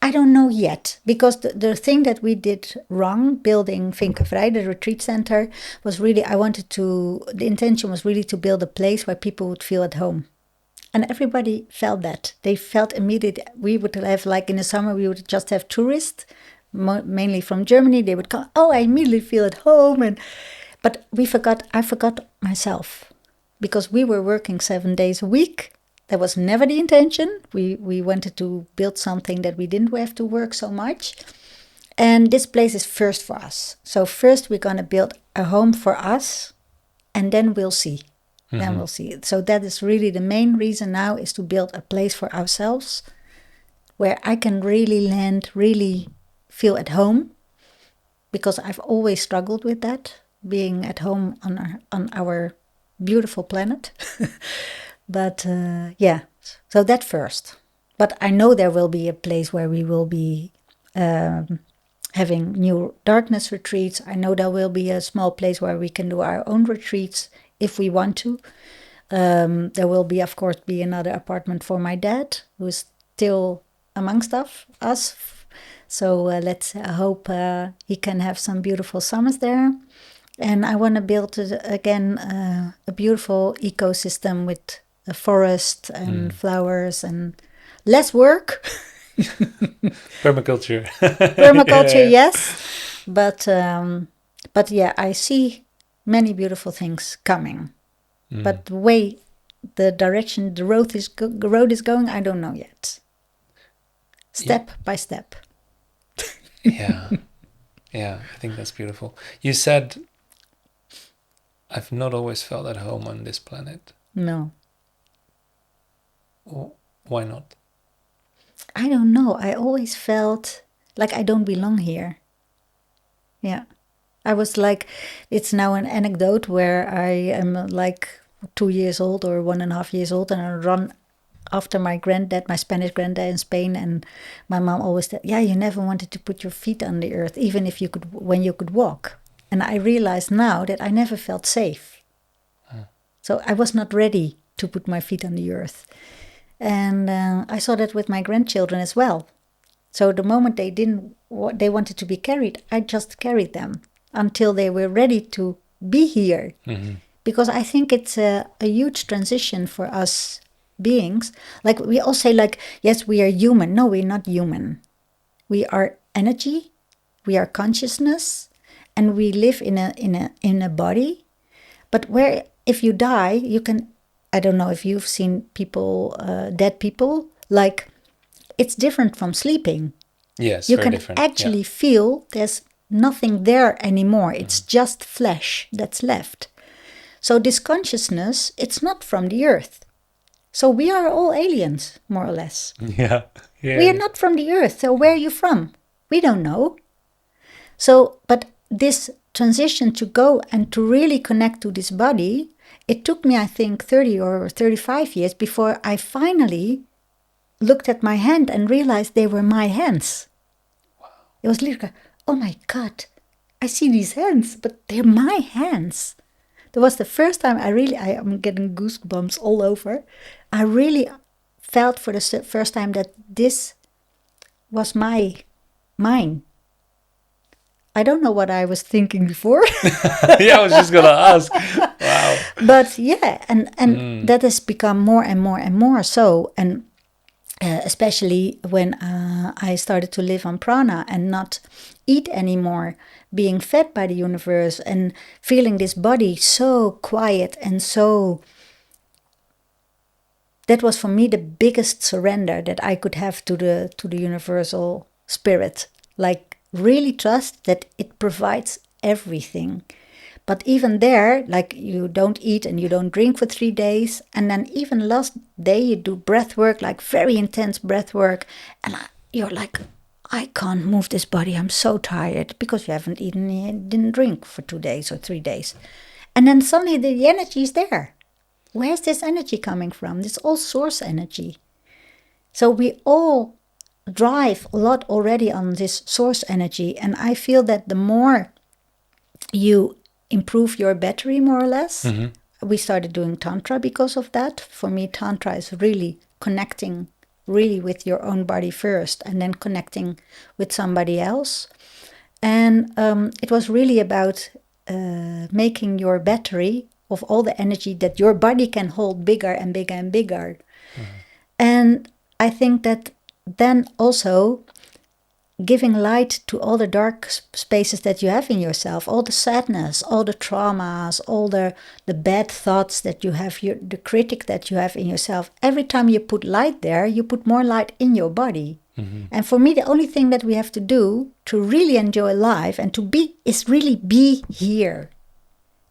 I don't know yet, because the thing that we did wrong, building Vinkenvrij, the retreat center, was really, the intention was really to build a place where people would feel at home. And everybody felt that. They felt immediate. We would have, like in the summer, we would just have tourists, mainly from Germany. They would come, oh, I immediately feel at home. But I forgot myself, because we were working 7 days a week. That was never the intention. We wanted to build something that we didn't have to work so much. And this place is first for us. So first we're going to build a home for us, and then we'll see. Then we'll see. So that is really the main reason now, is to build a place for ourselves where I can really land, really feel at home, because I've always struggled with that, being at home on our beautiful planet. But yeah, so that first. But I know there will be a place where we will be having new darkness retreats. I know there will be a small place where we can do our own retreats if we want to. There will be, of course, another apartment for my dad, who is still amongst us. So let's hope he can have some beautiful summers there. And I want to build again a beautiful ecosystem with a forest and flowers and less work. Permaculture. Permaculture, yes. But yeah, I see many beautiful things coming. But the direction the road is going, I don't know yet. Step by step. Yeah, I think that's beautiful. You said, I've not always felt at home on this planet. No. Why not? I don't know. I always felt like I don't belong here. Yeah. I was like, it's now an anecdote where I am like 2 years old or 1.5 years old, and I run after my granddad, my Spanish granddad in Spain, and my mom always said, yeah, you never wanted to put your feet on the earth, even if when you could walk. And I realized now that I never felt safe. So I was not ready to put my feet on the earth. And I saw that with my grandchildren as well. So the moment they wanted to be carried, I just carried them until they were ready to be here. Because I think it's a huge transition for us beings. Like we all say, like, yes, we are human. No, we're not human. We are energy, we are consciousness, and we live in a body. But where, if you die, you can, I don't know if you've seen people, dead people, like, it's different from sleeping. Yes, you very can different. actually feel there's nothing there anymore. It's just flesh that's left. So this consciousness, it's not from the earth. So we are all aliens, more or less. Yeah. We are not from the earth. So where are you from? We don't know. So, but this transition to go and to really connect to this body, it took me, I think, 30 or 35 years before I finally looked at my hand and realized they were my hands. Wow. It was literally, oh my God, I see these hands, but they're my hands. That was the first time I am getting goosebumps all over. I really felt for the first time that this was mine. I don't know what I was thinking before. Yeah, I was just going to ask. Wow. But yeah, and that has become more and more and more so. And especially when I started to live on prana and not eat anymore, being fed by the universe and feeling this body so quiet and so... That was for me the biggest surrender that I could have to the universal spirit. Like, really trust that it provides everything. But even there, like you don't eat and you don't drink for 3 days. And then even last day you do breath work, like very intense breath work. And you're like, I can't move this body. I'm so tired because you haven't eaten, you didn't drink for 2 days or 3 days. And then suddenly the energy is there. Where's this energy coming from? It's all source energy. So we all drive a lot already on this source energy. And I feel that the more you improve your battery, more or less, we started doing tantra because of that. For me, tantra is really connecting really with your own body first and then connecting with somebody else. And it was really about making your battery of all the energy that your body can hold bigger and bigger and bigger. And I think that then also giving light to all the dark spaces that you have in yourself, all the sadness, all the traumas, all the bad thoughts that you have, the critic that you have in yourself. Every time you put light there, you put more light in your body. And for me, the only thing that we have to do to really enjoy life and to be is really be here.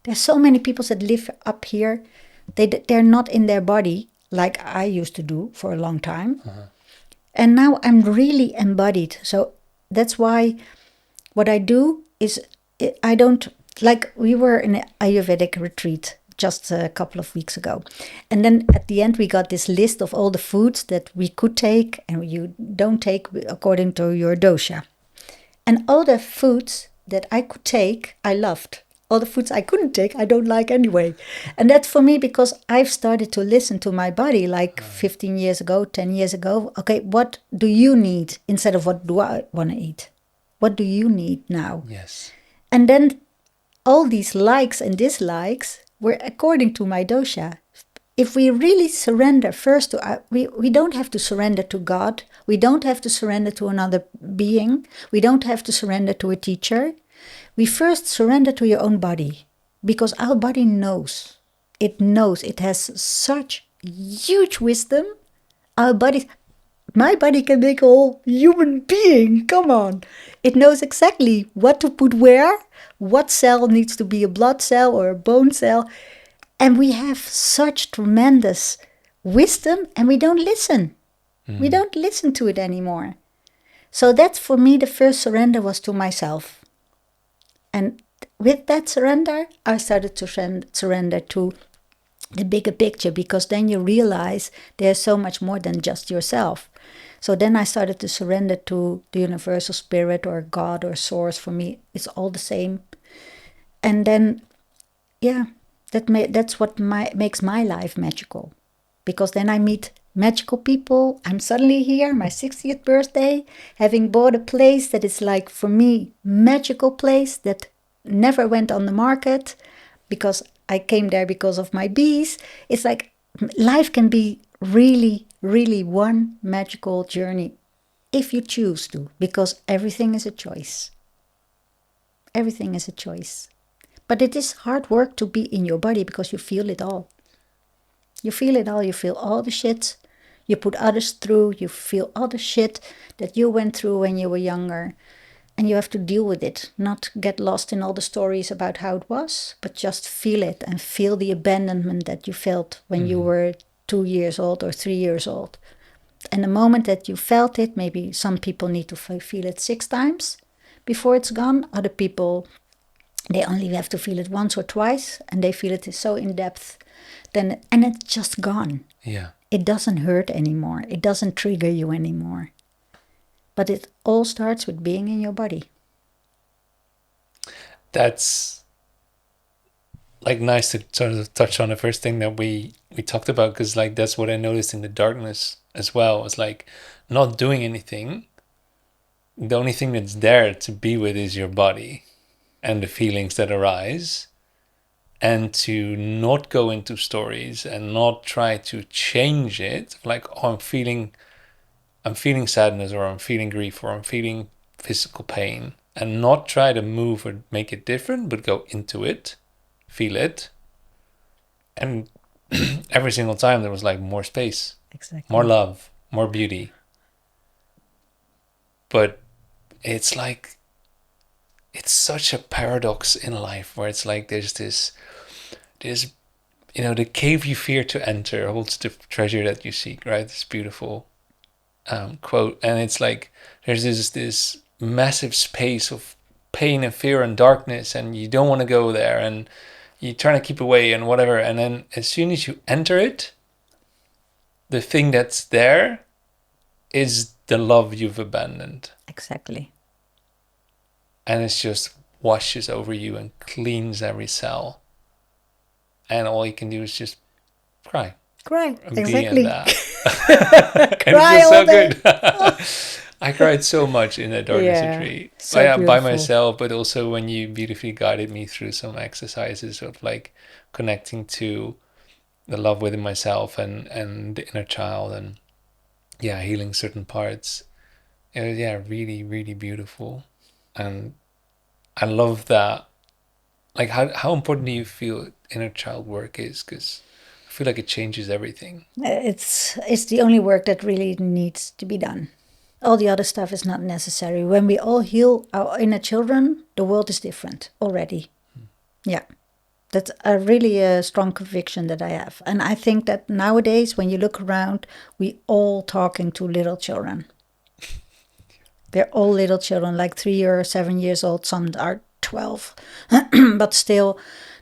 There's so many people that live up here. They're not in their body like I used to do for a long time. And now I'm really embodied. So that's why what I do is I don't, like we were in an Ayurvedic retreat just a couple of weeks ago. And then at the end, we got this list of all the foods that we could take and you don't take according to your dosha. And all the foods that I could take, I loved. All the foods I couldn't take, I don't like anyway. And that's for me because I've started to listen to my body like 15 years ago, 10 years ago. Okay, what do you need instead of what do I want to eat? What do you need now? Yes. And then all these likes and dislikes were according to my dosha. If we really surrender first to, we don't have to surrender to God. We don't have to surrender to another being. We don't have to surrender to a teacher. We first surrender to your own body because our body knows. It knows. It has such huge wisdom. My body can make a whole human being. Come on. It knows exactly what to put where, what cell needs to be a blood cell or a bone cell. And we have such tremendous wisdom and we don't listen. We don't listen to it anymore. So that's for me, the first surrender was to myself. And with that surrender, I started to surrender to the bigger picture because then you realize there's so much more than just yourself. So then I started to surrender to the universal spirit or God or source. For me, it's all the same. And then, yeah, that's what makes my life magical. Because then I meet magical people. I'm suddenly here, my 60th birthday, having bought a place that is like, for me, magical place that never went on the market because I came there because of my bees. It's like life can be really, really one magical journey if you choose to, because everything is a choice. Everything is a choice. But it is hard work to be in your body because you feel it all. You feel it all. You feel all the shit you put others through. You feel all the shit that you went through when you were younger. And you have to deal with it. Not get lost in all the stories about how it was, but just feel it and feel the abandonment that you felt when you were 2 years old or 3 years old. And the moment that you felt it, maybe some people need to feel it 6 times before it's gone. Other people, they only have to feel it once or twice, and they feel it is so in depth. And it's just gone. Yeah. It doesn't hurt anymore. It doesn't trigger you anymore. But it all starts with being in your body. That's like nice to sort of touch on the first thing that we talked about, because like that's what I noticed in the darkness as well. It's like not doing anything. The only thing that's there to be with is your body and the feelings that arise, and to not go into stories and not try to change it. Like, oh, I'm feeling sadness, or I'm feeling grief, or I'm feeling physical pain, and not try to move or make it different, but go into it, feel it. And every single time there was like more space, Exactly. more love, more beauty. But it's like it's such a paradox in life where it's like there's the cave you fear to enter holds the treasure that you seek, right? This beautiful quote. And it's like there's this massive space of pain and fear and darkness, and you don't want to go there, and you're trying to keep away and whatever. And then as soon as you enter it, the thing that's there is the love you've abandoned. Exactly. And it just washes over you and cleans every cell. And all you can do is just cry. Cry. And Exactly. be in that. And Cry it feels so all day. good. I cried so much in that darkness retreat. So By beautiful. myself, but also when you beautifully guided me through some exercises of like connecting to the love within myself and the inner child, and healing certain parts. It was really, really beautiful. And I love that. Like how important do you feel inner child work is? Because I feel like it changes everything. It's the only work that really needs to be done. All the other stuff is not necessary. When we all heal our inner children, the world is different already. Yeah. That's really a strong conviction that I have. And I think that nowadays, when you look around, we all talking to little children. They're all little children, like 3 or 7 years old. Some are 12. But still,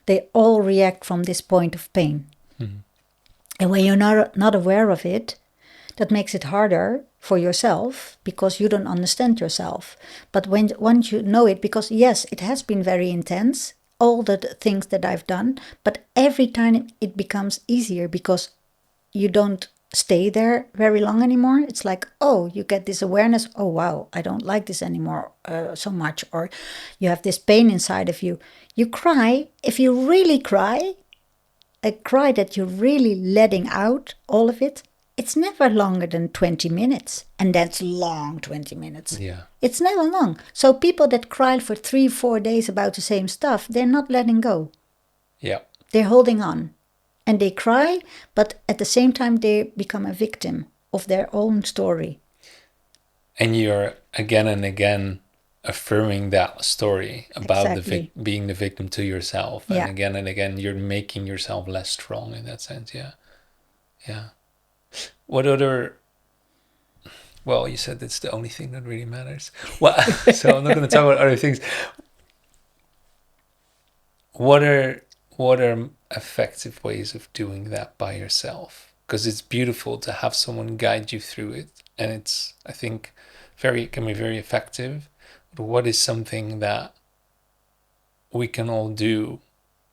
they all react from this point of pain. And when you're not aware of it, that makes it harder for yourself because you don't understand yourself. But once you know it, because yes, it has been very intense, all the things that I've done, but every time it becomes easier because you don't stay there very long anymore. It's like, oh, you get this awareness, oh wow, I don't like this anymore so much, or you have this pain inside of you. You cry. If you really cry, a cry that you're really letting out all of it, it's never longer than 20 minutes. And that's long, 20 minutes. Yeah. It's never long. So people that cry for 3-4 days about the same stuff, they're not letting go. Yeah. They're holding on. And they cry, but at the same time they become a victim of their own story. And you're again and again affirming that story about Exactly. being the victim to yourself. Yeah. And again, you're making yourself less strong in that sense. Yeah. Yeah. What other... Well, you said it's the only thing that really matters. Well, so I'm not going to talk about other things. What are effective ways of doing that by yourself? Because it's beautiful to have someone guide you through it, and it's, I think, can be very effective. But what is something that we can all do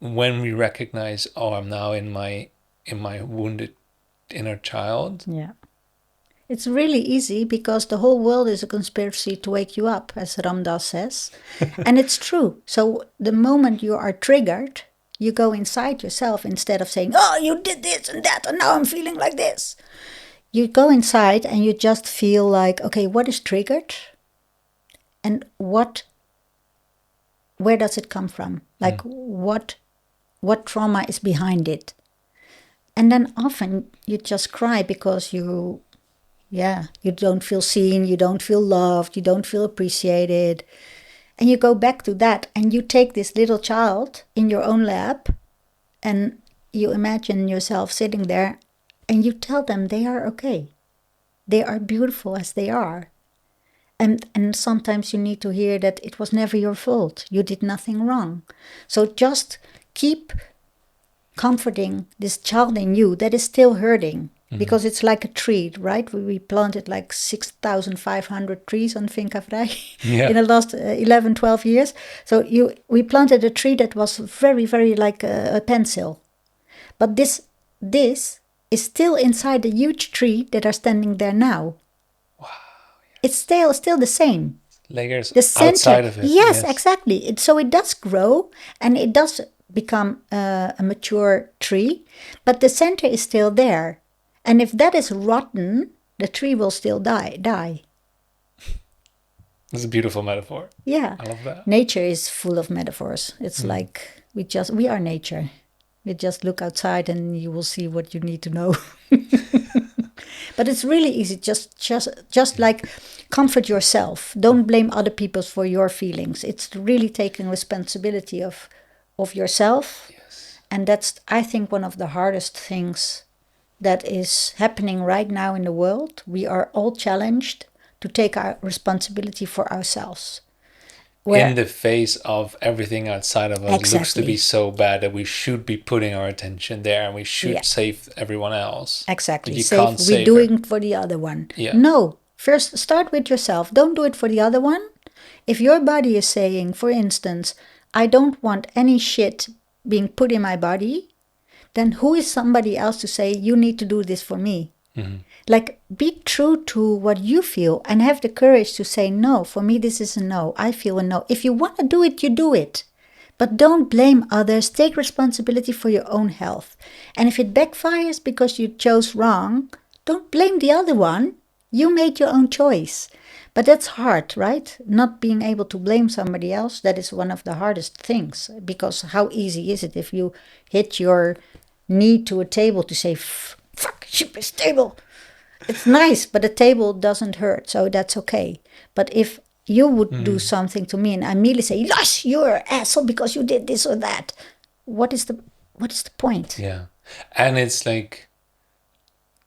when we recognize, oh, I'm now in my wounded inner child? Yeah. It's really easy because the whole world is a conspiracy to wake you up, as Ram Dass says. And it's true. So the moment you are triggered, you go inside yourself instead of saying, oh, you did this and that, and now I'm feeling like this. You go inside and you just feel like, okay, what is triggered? And where does it come from? Like what trauma is behind it? And then often you just cry because you don't feel seen, you don't feel loved, you don't feel appreciated. And you go back to that and you take this little child in your own lap and you imagine yourself sitting there and you tell them they are okay. They are beautiful as they are. And sometimes you need to hear that it was never your fault. You did nothing wrong. So just keep comforting this child in you that is still hurting. Because it's like a tree, right? We planted like 6,500 trees on Vinca in the last 11, 12 years. So we planted a tree that was very, very like a pencil. But this is still inside the huge tree that are standing there now. Wow. It's still the same. Layers The center, outside of it. Yes, exactly. So it does grow and it does become a mature tree, but the center is still there. And if that is rotten, the tree will still die. That's a beautiful metaphor. Yeah. I love that. Nature is full of metaphors. It's like we are nature. You just look outside and you will see what you need to know. But it's really easy. Just like comfort yourself. Don't blame other people for your feelings. It's really taking responsibility of yourself. Yes. And that's, I think, one of the hardest things that is happening right now in the world. We are all challenged to take our responsibility for ourselves. In the face of everything outside of us looks to be Exactly. so bad that we should be putting our attention there and we should Yeah. save everyone else. Exactly. But you Save. can't We're save doing her. it for the other one. Yeah. No. First, start with yourself. Don't do it for the other one. If your body is saying, for instance, I don't want any shit being put in my body, then who is somebody else to say, you need to do this for me? Like, be true to what you feel and have the courage to say, no, for me, this is a no. I feel a no. If you want to do it, you do it. But don't blame others. Take responsibility for your own health. And if it backfires because you chose wrong, don't blame the other one. You made your own choice. But that's hard, right? Not being able to blame somebody else, that is one of the hardest things. Because how easy is it if you hit your knee to a table to say, fuck, stupid table. It's nice, but the table doesn't hurt, so that's okay. But if you would do something to me and I immediately say, Lars, you're an asshole because you did this or that, what is the point? Yeah. And it's like,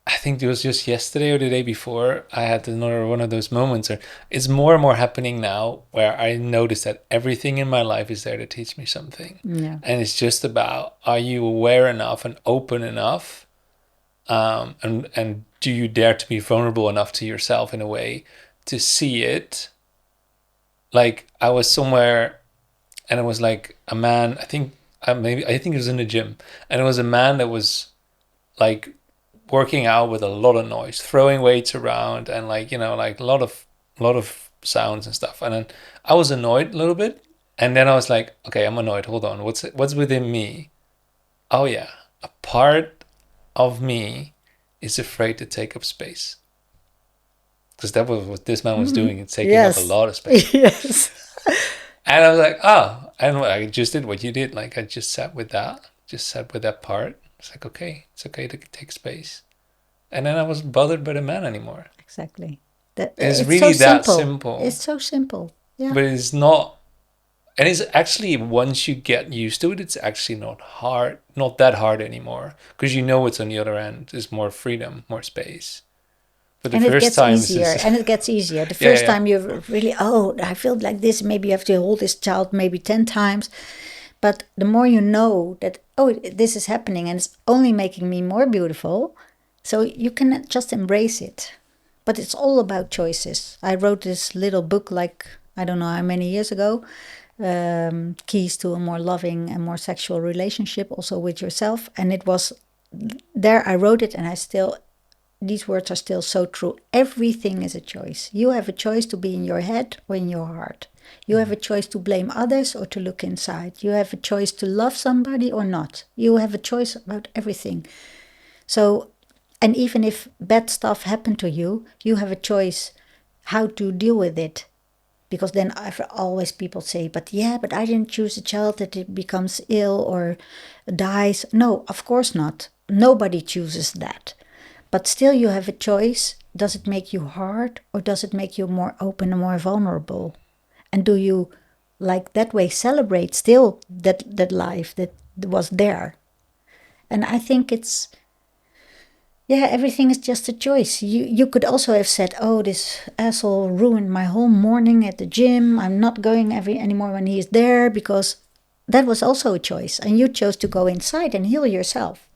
I think it was just yesterday or the day before, I had another one of those moments where it's more and more happening now where I notice that everything in my life is there to teach me something. Yeah. And it's just about, are you aware enough and open enough? And do you dare to be vulnerable enough to yourself in a way to see it? Like I was somewhere and it was like a man, I think it was in the gym, and it was a man that was like working out with a lot of noise, throwing weights around and like, like a lot of sounds and stuff. And then I was annoyed a little bit. And then I was like, okay, I'm annoyed. Hold on. What's within me? Oh yeah. A part of me is afraid to take up space. Because that was what this man was doing. It's taking up a lot of space. Yes. And I was like, oh, and I just did what you did. Like I just sat with that part. It's like, okay, it's okay to take space. And then I wasn't bothered by the man anymore. Exactly. It's really so that simple. It's so simple. Yeah. But it's not, and it's actually, once you get used to it, it's actually not that hard anymore. Because you know what's on the other end. There's more freedom, more space. But the and first time it gets easier. The first time you're really, I feel like this, maybe you have to hold this child maybe 10 times. But the more you know that, this is happening and it's only making me more beautiful, so you can just embrace it. But it's all about choices. I wrote this little book like, I don't know how many years ago, Keys to a More Loving and More Sexual Relationship, also with yourself. And it was there, I wrote it, and these words are still so true. Everything is a choice. You have a choice to be in your head or in your heart. You have a choice to blame others or to look inside. You have a choice to love somebody or not. You have a choice about everything. So, and even if bad stuff happened to you, you have a choice how to deal with it. Because then always people say, but I didn't choose a child that it becomes ill or dies. No, of course not. Nobody chooses that. But still you have a choice. Does it make you hard or does it make you more open and more vulnerable? And do you, like that way, celebrate still that life that was there? And I think it's, everything is just a choice. You could also have said, this asshole ruined my whole morning at the gym. I'm not going anymore when he's there, because that was also a choice. And you chose to go inside and heal yourself.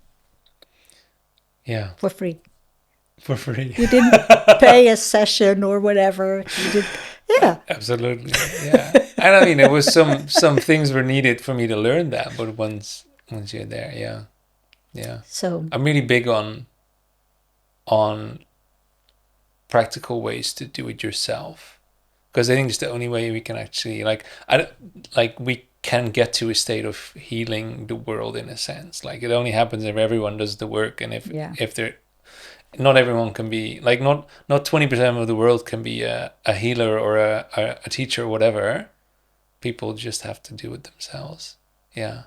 Yeah. For free. For free. You didn't pay a session or whatever. You did, Absolutely. Yeah. And I mean, it was some things were needed for me to learn that, but once you're there, yeah. So I'm really big on practical ways to do it yourself, because I think it's the only way we can actually we can get to a state of healing the world, in a sense. Like it only happens if everyone does the work, and if they're not, everyone can be like, not 20% of the world can be a healer or a teacher or whatever. People just have to do it themselves. Yeah.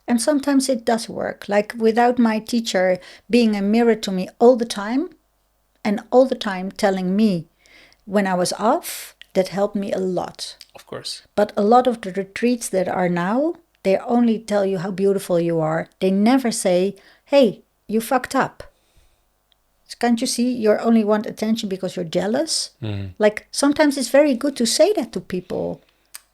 And sometimes it does work. Like without my teacher being a mirror to me all the time, and all the time telling me when I was off. That helped me a lot. Of course. But a lot of the retreats that are now, they only tell you how beautiful you are. They never say, hey, you fucked up. Can't you see? You only want attention because you're jealous. Like, sometimes it's very good to say that to people.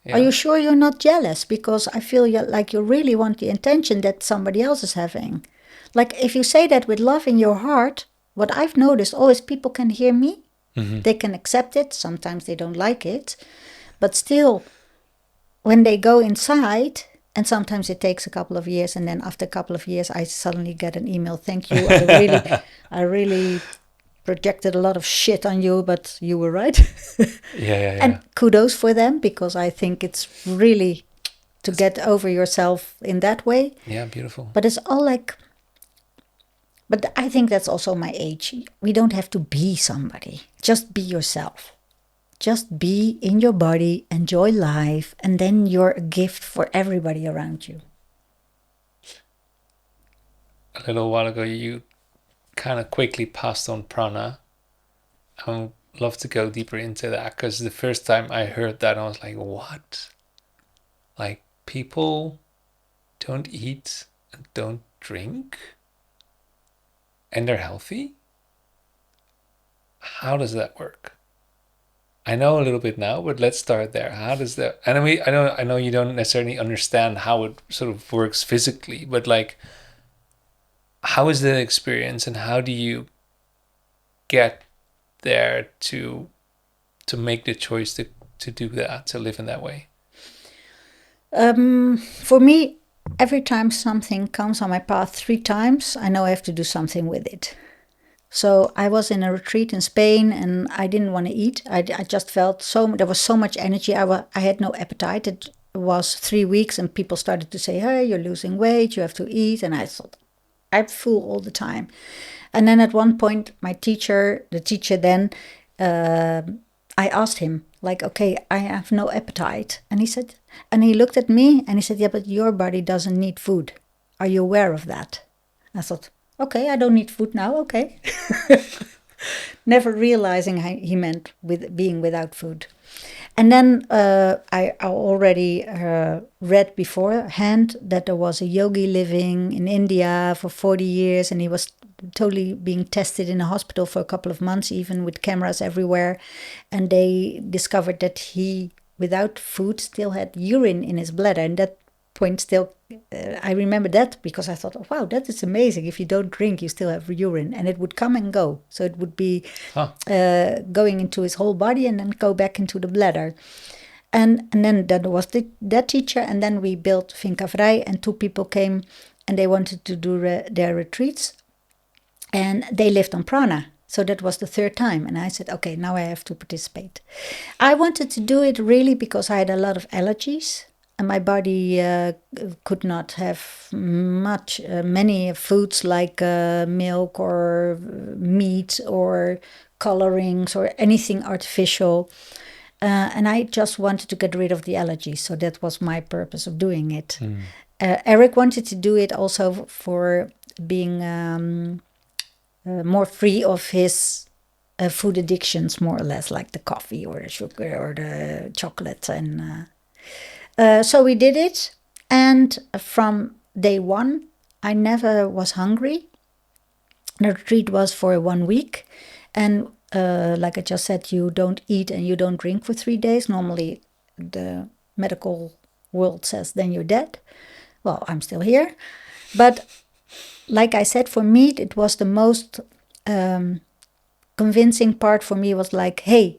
Yeah. Are you sure you're not jealous? Because I feel like you really want the attention that somebody else is having. Like, if you say that with love in your heart, what I've noticed always, people can hear me. They can accept it. Sometimes they don't like it. But still, when they go inside, and sometimes it takes a couple of years, and then after a couple of years, I suddenly get an email. Thank you. I really projected a lot of shit on you, but you were right. Yeah. And kudos for them, because I think it's really to get over yourself in that way. Yeah, beautiful. But it's all like, but I think that's also my age. We don't have to be somebody. Just be yourself. Just be in your body, enjoy life, and then you're a gift for everybody around you. A little while ago, you kind of quickly passed on prana. I would love to go deeper into that, because the first time I heard that, I was like, what? Like, people don't eat and don't drink? And they're healthy? How does that work? I know a little bit now, but let's start there. How does that? And I know you don't necessarily understand how it sort of works physically, but like, how is the experience, and how do you get there to make the choice to do that, to live in that way? For me, every time something comes on my path 3 times, I know I have to do something with it. So I was in a retreat in Spain, and I didn't want to eat. I just felt there was so much energy. I had no appetite. It was 3 weeks, and people started to say, hey, you're losing weight, you have to eat. And I thought, I'm full all the time. And then at one point, the teacher then, I asked him, like, okay, I have no appetite. And he looked at me and he said, yeah, but your body doesn't need food. Are you aware of that? I thought, okay, I don't need food now, okay. Never realizing he meant with being without food. And then I already read beforehand that there was a yogi living in India for 40 years, and he was totally being tested in a hospital for a couple of months, even with cameras everywhere. And they discovered that he, without food, still had urine in his bladder. And that point still, I remember that because I thought, oh, wow, that is amazing. If you don't drink, you still have urine, and it would come and go. So it would be going into his whole body and then go back into the bladder. And then there was that teacher, and then we built Finca Vrij, and 2 people came and they wanted to do their retreats, and they lived on Prana. So that was the 3rd time. And I said, okay, now I have to participate. I wanted to do it really because I had a lot of allergies. And my body could not have many foods like milk or meat or colorings or anything artificial. And I just wanted to get rid of the allergies. So that was my purpose of doing it. Eric wanted to do it also for being more free of his food addictions, more or less, like the coffee or the sugar or the chocolate. And so we did it. And from day 1, I never was hungry. The retreat was for 1 week. And like I just said, you don't eat and you don't drink for 3 days. Normally, the medical world says then you're dead. Well, I'm still here. But like I said, for me, it was the most convincing part for me was like, hey,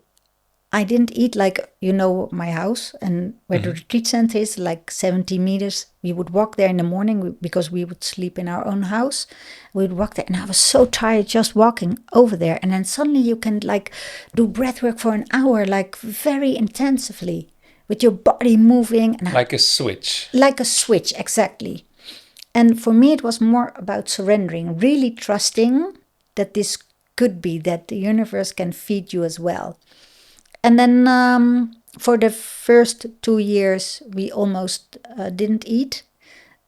I didn't eat like, my house and where the retreat center is, like 70 meters. We would walk there in the morning because we would sleep in our own house. We would walk there and I was so tired just walking over there. And then suddenly you can like do breath work for an hour, like very intensively with your body moving. And like a switch. Like a switch, exactly. And for me, it was more about surrendering, really trusting that this could be, that the universe can feed you as well. And then for the first 2 years, we almost didn't eat.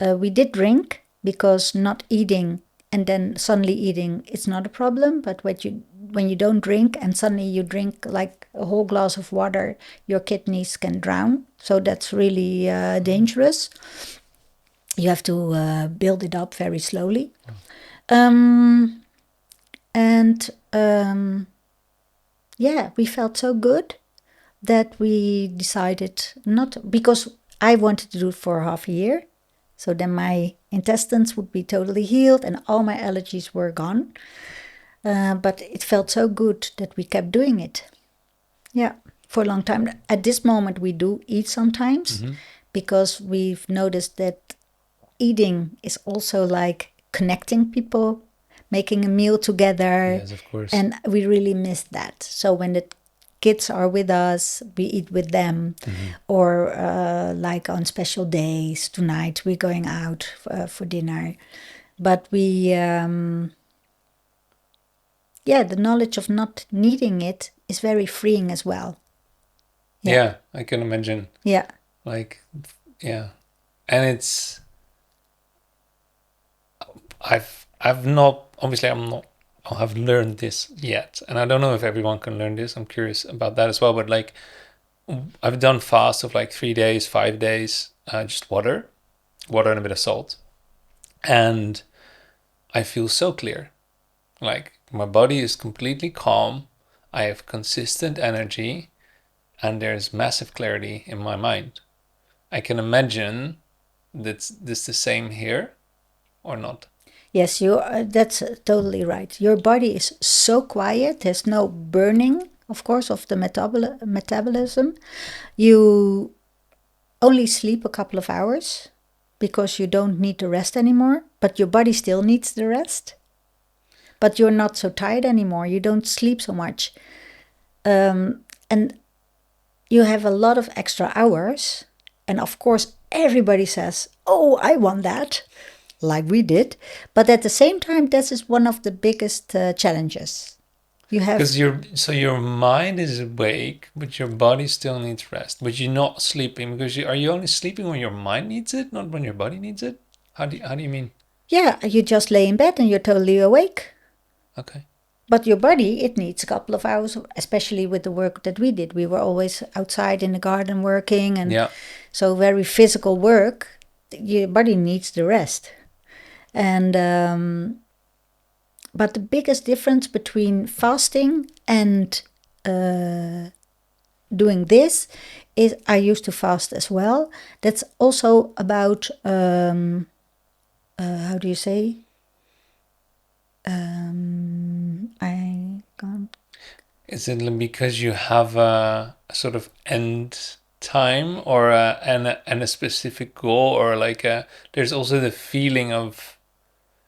We did drink because not eating and then suddenly eating, it's not a problem. But when you don't drink and suddenly you drink like a whole glass of water, your kidneys can drown. So that's really dangerous. You have to build it up very slowly. And yeah, we felt so good that we decided not, because I wanted to do it for half a year. So then my intestines would be totally healed and all my allergies were gone. But it felt so good that we kept doing it. Yeah, for a long time. At this moment, we do eat sometimes because we've noticed that eating is also like connecting people, making a meal together. Yes, of course. And we really miss that. So when the kids are with us, we eat with them. Or like on special days, tonight we're going out for dinner. But we, the knowledge of not needing it is very freeing as well. Yeah, I can imagine. Yeah. Like, yeah. And it's, I've not, obviously I have learned this yet. And I don't know if everyone can learn this. I'm curious about that as well. But like, I've done fast of like 3 days, 5 days, just water and a bit of salt. And I feel so clear. Like my body is completely calm. I have consistent energy and there's massive clarity in my mind. I can imagine that's this the same here or not. Yes, that's totally right. Your body is so quiet. There's no burning, of course, of the metabolism. You only sleep a couple of hours because you don't need to rest anymore, but your body still needs the rest. But you're not so tired anymore. You don't sleep so much. And you have a lot of extra hours. And of course, everybody says, oh, I want that, like we did. But at the same time, this is one of the biggest challenges. You have, because your mind is awake, but your body still needs rest. But you're not sleeping because are you only sleeping when your mind needs it, not when your body needs it? How do you mean? Yeah, you just lay in bed and you're totally awake. Okay. But your body, it needs a couple of hours, especially with the work that we did. We were always outside in the garden working, and so very physical work. Your body needs the rest. And but the biggest difference between fasting and doing this is I used to fast as well. That's also about how do you say? I can't. Is it because you have a sort of end time or a specific goal, or like there's also the feeling of,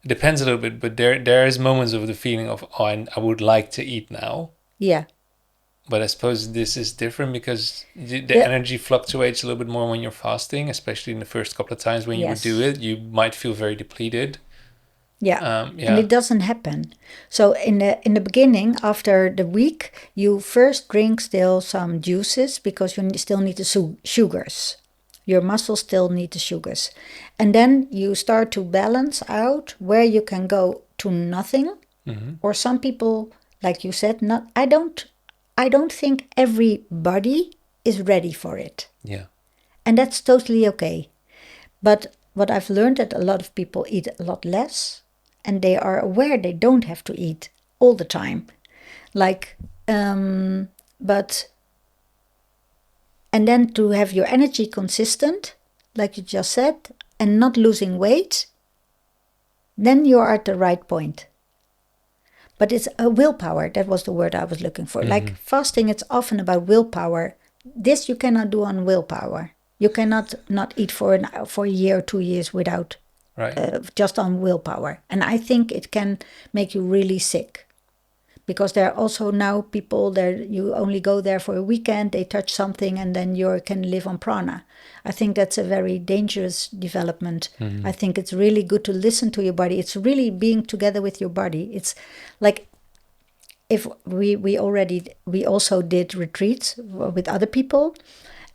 it depends a little bit, but there is moments of the feeling of, oh, I would like to eat now. Yeah. But I suppose this is different because the energy fluctuates a little bit more when you're fasting, especially in the first couple of times when you would do it. You might feel very depleted. Yeah. And it doesn't happen. So in the beginning, after the week, you first drink still some juices because you still need the sugars. Your muscles still need the sugars. And then you start to balance out where you can go to nothing. Or some people, like you said, I don't think everybody is ready for it. Yeah. And that's totally okay. But what I've learned that a lot of people eat a lot less. And they are aware they don't have to eat all the time. Like, and then to have your energy consistent, like you just said, and not losing weight, then you are at the right point. But it's a willpower. That was the word I was looking for. Like fasting, it's often about willpower. This you cannot do on willpower. You cannot not eat for a year or 2 years without just on willpower. And I think it can make you really sick. Because there are also now people that you only go there for a weekend, they touch something and then you can live on prana. I think that's a very dangerous development. I think it's really good to listen to your body. It's really being together with your body. It's like if we also did retreats with other people,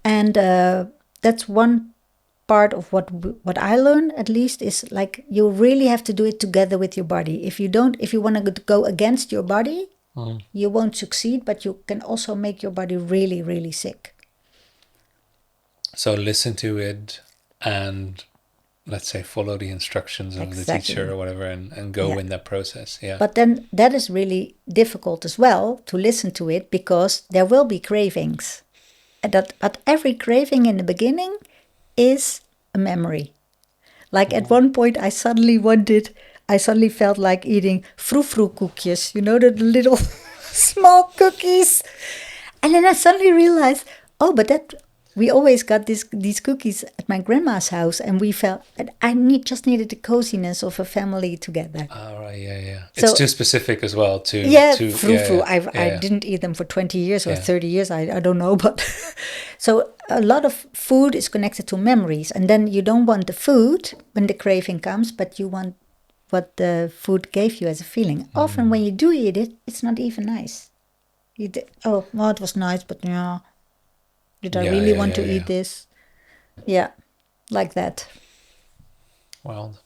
and that's one part of what I learned, at least, is like you really have to do it together with your body. If you want to go against your body, You won't succeed, but you can also make your body really, really sick. So listen to it and, let's say, follow the instructions of the teacher or whatever, and go in that process. Yeah. But then that is really difficult as well, to listen to it, because there will be cravings. But every craving in the beginning is a memory. Like at one point, I suddenly felt like eating frou-frou koekjes, the little small cookies. And then I suddenly realized, oh, but we always got these cookies at my grandma's house, and we felt that just needed the coziness of a family together. Oh, right, yeah. So, it's too specific as well to... frou-frou. I didn't eat them for 20 years or 30 years. I don't know, but... So a lot of food is connected to memories, and then you don't want the food when the craving comes, but you want what the food gave you as a feeling. Often when you do eat it, it's not even nice. It was nice, but yeah, did I really want to eat this? Yeah, like that. Well,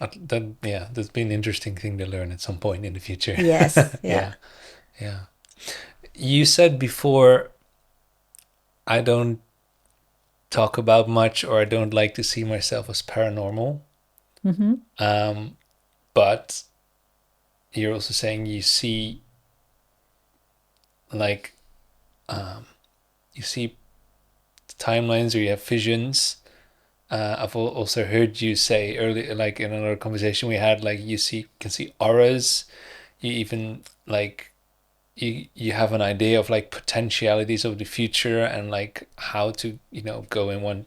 that's been an interesting thing to learn at some point in the future. Yes, yeah. You said before, I don't talk about much, or I don't like to see myself as paranormal. But you're also saying you see, like, you see timelines, or you have visions. I've also heard you say earlier, like in another conversation we had, like you can see auras. You even like you have an idea of like potentialities of the future, and like how to go in one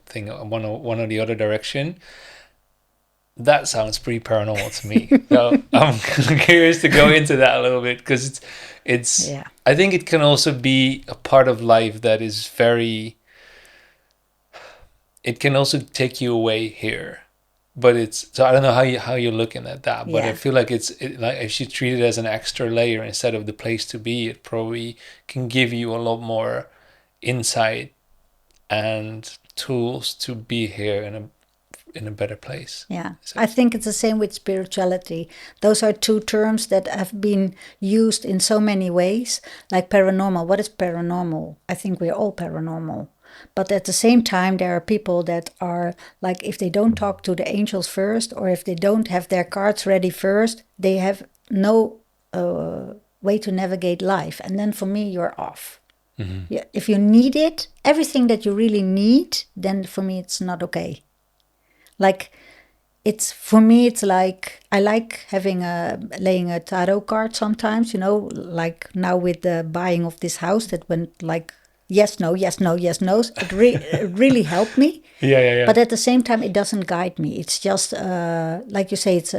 or the other direction. That sounds pretty paranormal to me. So I'm curious to go into that a little bit, because it's I think it can also be a part of life that is very... It can also take you away here, but so I don't know how you're looking at that, but I feel like like if you treat it as an extra layer instead of the place to be, it probably can give you a lot more insight and tools to be here in a better place. Yeah, I think it's the same with spirituality. Those are two terms that have been used in so many ways, like paranormal. What is paranormal? I think we're all paranormal. But at the same time, there are people that are like, if they don't talk to the angels first, or if they don't have their cards ready first, they have no way to navigate life. And then for me, you're off. Yeah, if you need it, everything that you really need, then for me, it's not okay. Like, for me, it's like, I like laying a tarot card sometimes, like now with the buying of this house that went like, yes, no, yes, no, yes, no. It really helped me. Yeah. But at the same time, it doesn't guide me. It's just, like you say, it's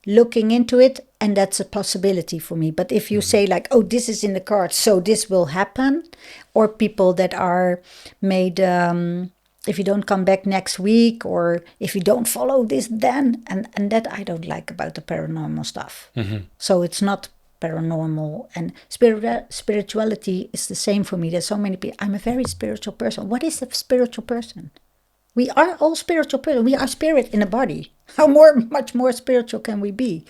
looking into it, and that's a possibility for me. But if you say like, oh, this is in the cards, so this will happen, or people that are made, if you don't come back next week, or if you don't follow this, then, and that I don't like about the paranormal stuff. So it's not paranormal. And spirituality is the same for me. There's so many people. I'm a very spiritual person. What is a spiritual person? We are all spiritual people. We are spirit in a body. How much more spiritual can we be?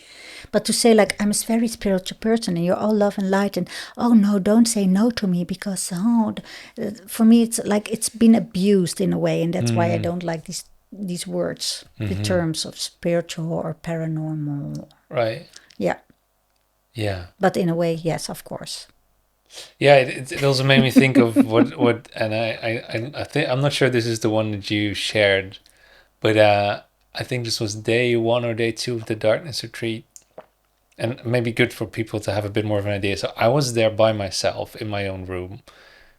But to say like, I'm a very spiritual person and you're all love and light, and oh no, don't say no to me, because for me it's like it's been abused in a way, and that's why I don't like these words, the terms of spiritual or paranormal. Right. Yeah. Yeah. But in a way, yes, of course. Yeah, it also made me think of what, and I think, I'm not sure this is the one that you shared, but I think this was day 1 or day 2 of the darkness retreat, and maybe good for people to have a bit more of an idea. So I was there by myself in my own room,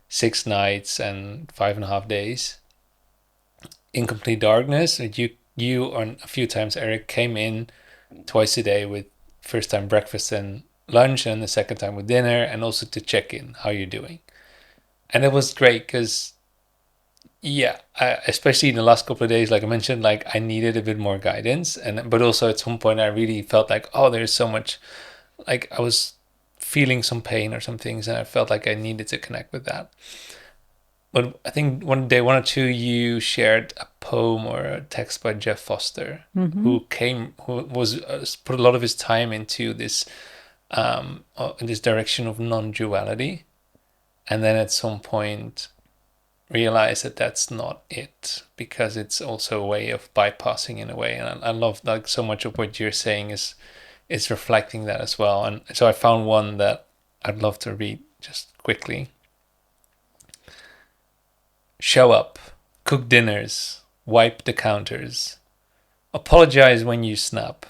6 nights and 5.5 days in complete darkness. And you and a few times Eric came in twice a day, with first time breakfast and lunch, and the second time with dinner, and also to check in how you're doing. And it was great because, especially in the last couple of days, like I mentioned, like I needed a bit more guidance, but also at some point I really felt like, oh, there's so much, like I was feeling some pain or some things, and I felt like I needed to connect with that. But I think one day, 1 or 2, you shared a poem or a text by Jeff Foster, who put a lot of his time into this in this direction of non-duality, and then at some point realize that that's not it, because it's also a way of bypassing in a way. And I love, like, so much of what you're saying is reflecting that as well. And so I found one that I'd love to read just quickly. Show up, cook dinners, wipe the counters, apologize when you snap,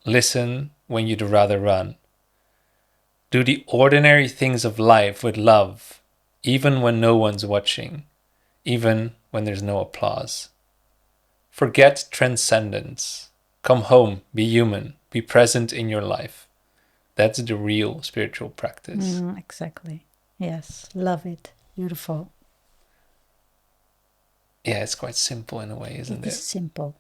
listen when you'd rather run. Do the ordinary things of life with love, even when no one's watching, even when there's no applause. Forget transcendence. Come home, be human, be present in your life. That's the real spiritual practice. Exactly. Yes, love it. Beautiful. Yeah, it's quite simple in a way, isn't it? It is simple.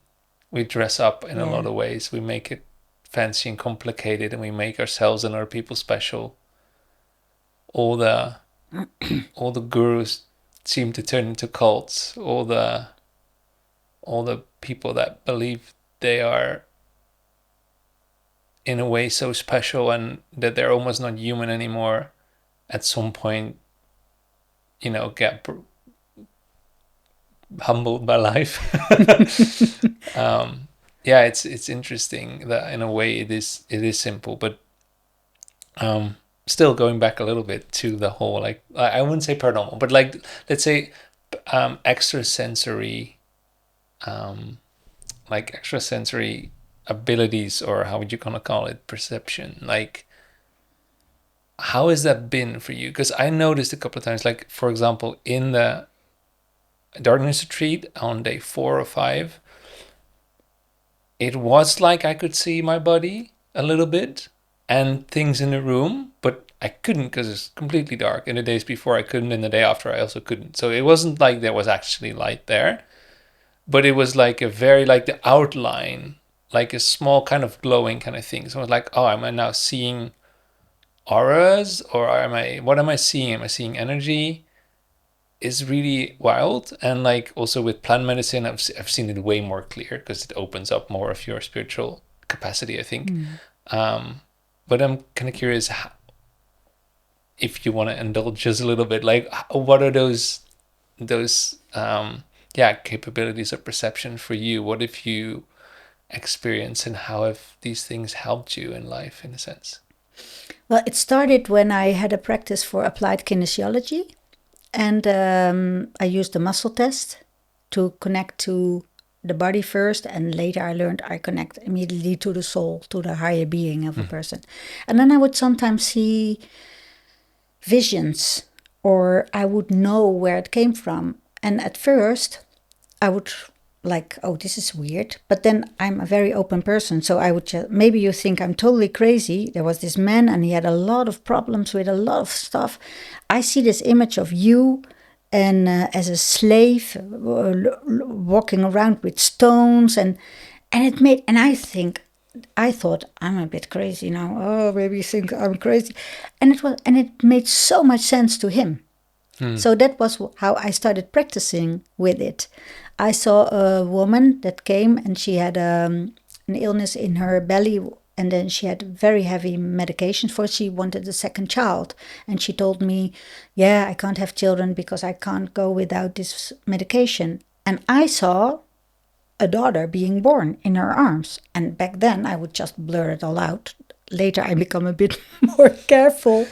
We dress up in a lot of ways. We make it fancy and complicated, and we make ourselves and other people special. All the gurus seem to turn into cults. All the people that believe they are in a way so special and that they're almost not human anymore, at some point, get humbled by life. Yeah, it's interesting that in a way it is simple, but still going back a little bit to the whole, like, I wouldn't say paranormal, but like, let's say extrasensory abilities, or how would you gonna call it, perception. Like, how has that been for you? Because I noticed a couple of times, like, for example, in the darkness retreat on day 4 or 5, it was like I could see my body a little bit and things in the room, but I couldn't because it's completely dark. In the days before I couldn't, and the day after I also couldn't. So it wasn't like there was actually light there, but it was like a very, like, the outline, like a small kind of glowing kind of thing. So I was like, oh, am I now seeing auras, or what am I seeing? Am I seeing energy? Is really wild. And like, also with plant medicine, I've seen it way more clear because it opens up more of your spiritual capacity, I think. But I'm kind of curious if you want to indulge just a little bit, like, what are those capabilities of perception for you? What have you experienced, and how have these things helped you in life, in a sense? Well, it started when I had a practice for applied kinesiology. And I used the muscle test to connect to the body first, and later I learned I connect immediately to the soul, to the higher being of a person. And then I would sometimes see visions, or I would know where it came from. And at first I would like, oh, this is weird. But then I'm a very open person, so I would just, maybe you think I'm totally crazy. There was this man and he had a lot of problems with a lot of stuff. I see this image of you and as a slave walking around with stones, and I thought I'm a bit crazy now. Oh, maybe you think I'm crazy, and it made so much sense to him. So that was how I started practicing with it. I saw a woman that came, and she had an illness in her belly, and then she had very heavy medications for it. She wanted a second child, and she told me, yeah, I can't have children because I can't go without this medication. And I saw a daughter being born in her arms, and back then I would just blur it all out. Later I become a bit more careful,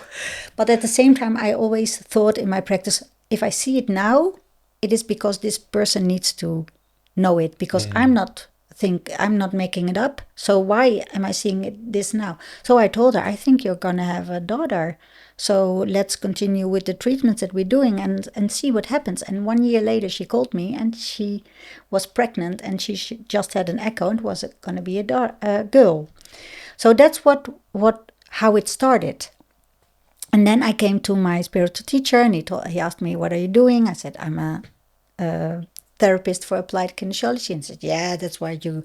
but at the same time I always thought in my practice, if I see it now, it is because this person needs to know it, because I'm not making it up. So why am I seeing this now? So I told her, I think you're gonna have a daughter, so let's continue with the treatments that we're doing and see what happens. And 1 year later she called me, and she was pregnant, and she just had an echo, and was gonna be a girl. So that's how it started. And then I came to my spiritual teacher, and he asked me, what are you doing? I said, I'm a therapist for applied kinesiology. And said, yeah, that's what you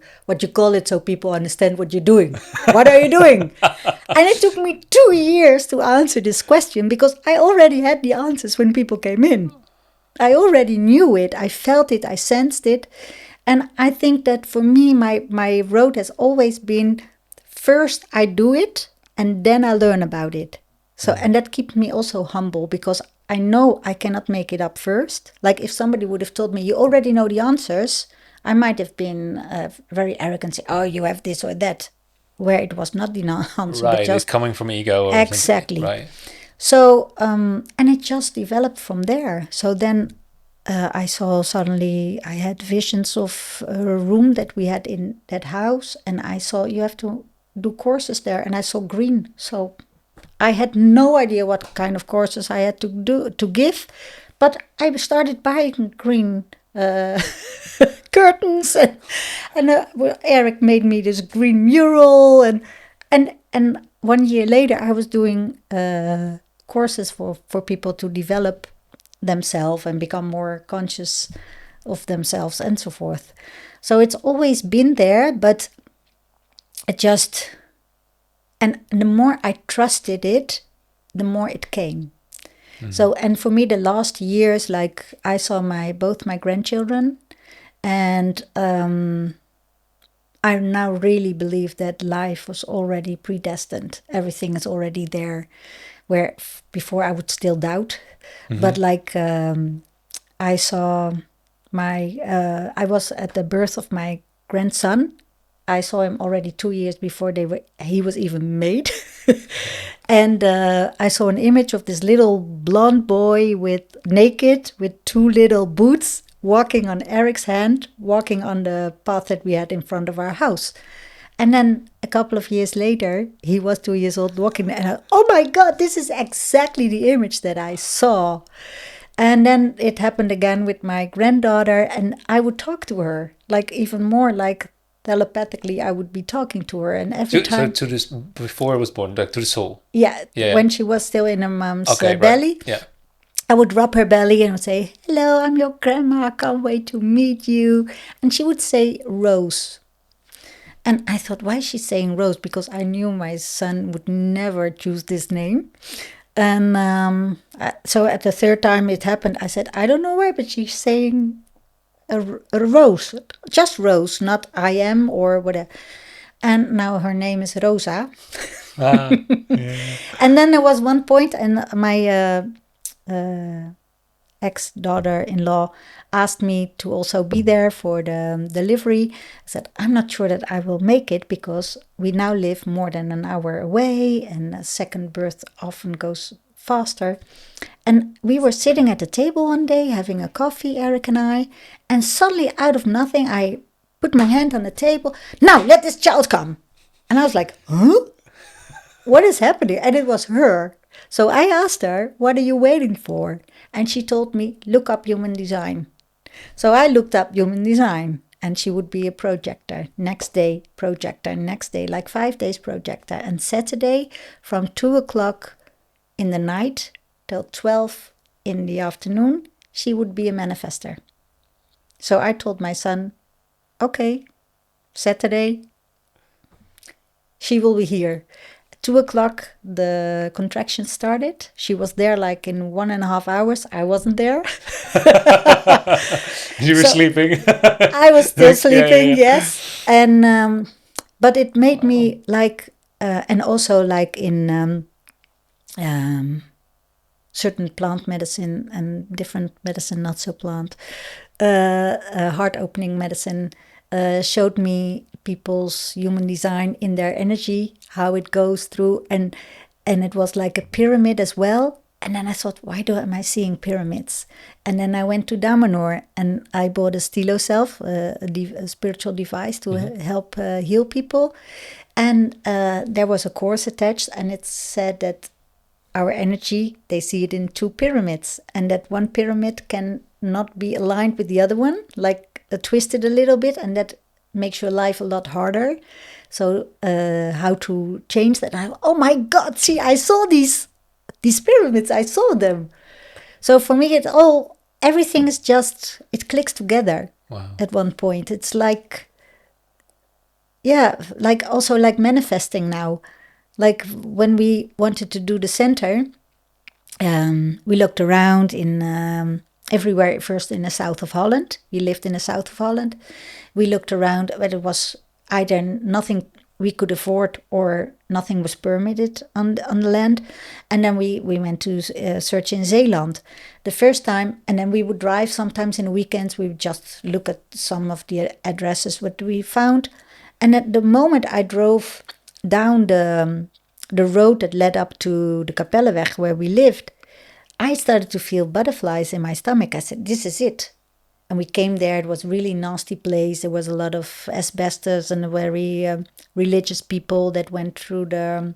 call it, so people understand what you're doing. What are you doing? And it took me 2 years to answer this question, because I already had the answers when people came in. I already knew it. I felt it. I sensed it. And I think that for me, my road has always been, first I do it. and then I learn about it. So, and that keeps me also humble, because I know I cannot make it up first. Like if somebody would have told me, you already know the answers, I might have been very arrogant, say, oh, you have this or that, where it was not the answer, but Right, just it's coming from ego or exactly. something. Right. So, and it just developed from there. So then I saw suddenly, I had visions of a room that we had in that house, and I saw you have to do courses there, and I saw green. So I had no idea what kind of courses I had to give, but I started buying green curtains, and Eric made me this green mural, and 1 year later I was doing courses for people to develop themselves and become more conscious of themselves and so forth. So it's always been there, but it just, and the more I trusted it, the more it came. So, and for me, the last years, like I saw both my grandchildren, and I now really believe that life was already predestined. Everything is already there, where before I would still doubt. But like I saw I was at the birth of my grandson. I saw him already 2 years before he was even made. And I saw an image of this little blonde boy naked with 2 little boots, walking on Eric's hand, walking on the path that we had in front of our house. And then a couple of years later, he was 2 years old walking, and oh my God, this is exactly the image that I saw. And then it happened again with my granddaughter, and I would talk to her, like even more like telepathically. I would be talking to her, and every time. So to this, before I was born, like to the soul. Yeah, Yeah. when she was still in her mom's Okay, belly. Right. Yeah. I would rub her belly and would say, hello, I'm your grandma, I can't wait to meet you. And she would say Rose. And I thought, why is she saying Rose? Because I knew my son would never choose this name. And so at the third time it happened, I said, I don't know why, but she's saying a Rose, just Rose, not I am or whatever. And now her name is Rosa. Yeah. And then there was one point, and my ex-daughter-in-law asked me to also be there for the delivery. I said, I'm not sure that I will make it, because we now live more than an hour away, and a second birth often goes faster. And we were sitting at the table one day having a coffee, Eric and I, and suddenly out of nothing I put my hand on the table. Now let this child come. And I was like, huh? What is happening? And it was her. So I asked her, what are you waiting for? And she told me, look up human design. So I looked up human design, and she would be a projector. Next day, projector. Next day, like 5 days projector. And Saturday, from 2 o'clock in the night till 12 in the afternoon, she would be a manifester. So I told my son, okay, Saturday, she will be here. 2 o'clock, the contraction started. She was there like in 1.5 hours. I wasn't there. You were sleeping. I was still sleeping, Yeah. yes. And but it made me like, and also like in certain plant medicine and different medicine, not so plant, heart opening medicine showed me people's human design in their energy, how it goes through, and it was like a pyramid as well. And then I thought, why am I seeing pyramids? And then I went to Damanhur and I bought a stilo self, a spiritual device to help heal people. And there was a course attached, and it said that our energy, they see it in 2 pyramids, and that one pyramid can not be aligned with the other one, like twisted a little bit, and that makes your life a lot harder. So how to change that? Oh my God, see, I saw these pyramids, I saw them. So for me, everything is just, it clicks together. Wow. At one point. It's like, yeah, like also like manifesting now. Like when we wanted to do the center, we looked around in everywhere, first in the south of Holland. We lived in the south of Holland. We looked around, but it was either nothing we could afford or nothing was permitted on the land. And then we went to search in Zeeland the first time, and then we would drive sometimes in the weekends. We would just look at some of the addresses what we found. And at the moment I drove down the road that led up to the Kapelleweg where we lived, I started to feel butterflies in my stomach. I said, this is it. And we came there. It was a really nasty place. There was a lot of asbestos and very religious people that went through the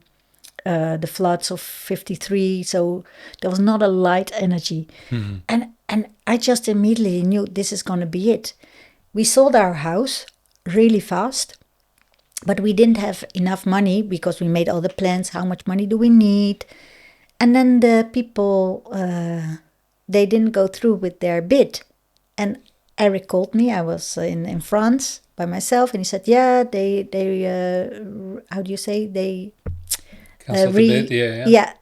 floods of 53. So there was not a light energy. And I just immediately knew this is going to be it. We sold our house really fast, but we didn't have enough money because we made all the plans. How much money do we need? And then the people, they didn't go through with their bid. And Eric called me. I was in France by myself, and he said, "Yeah, they how do you say they Cancelled the bid,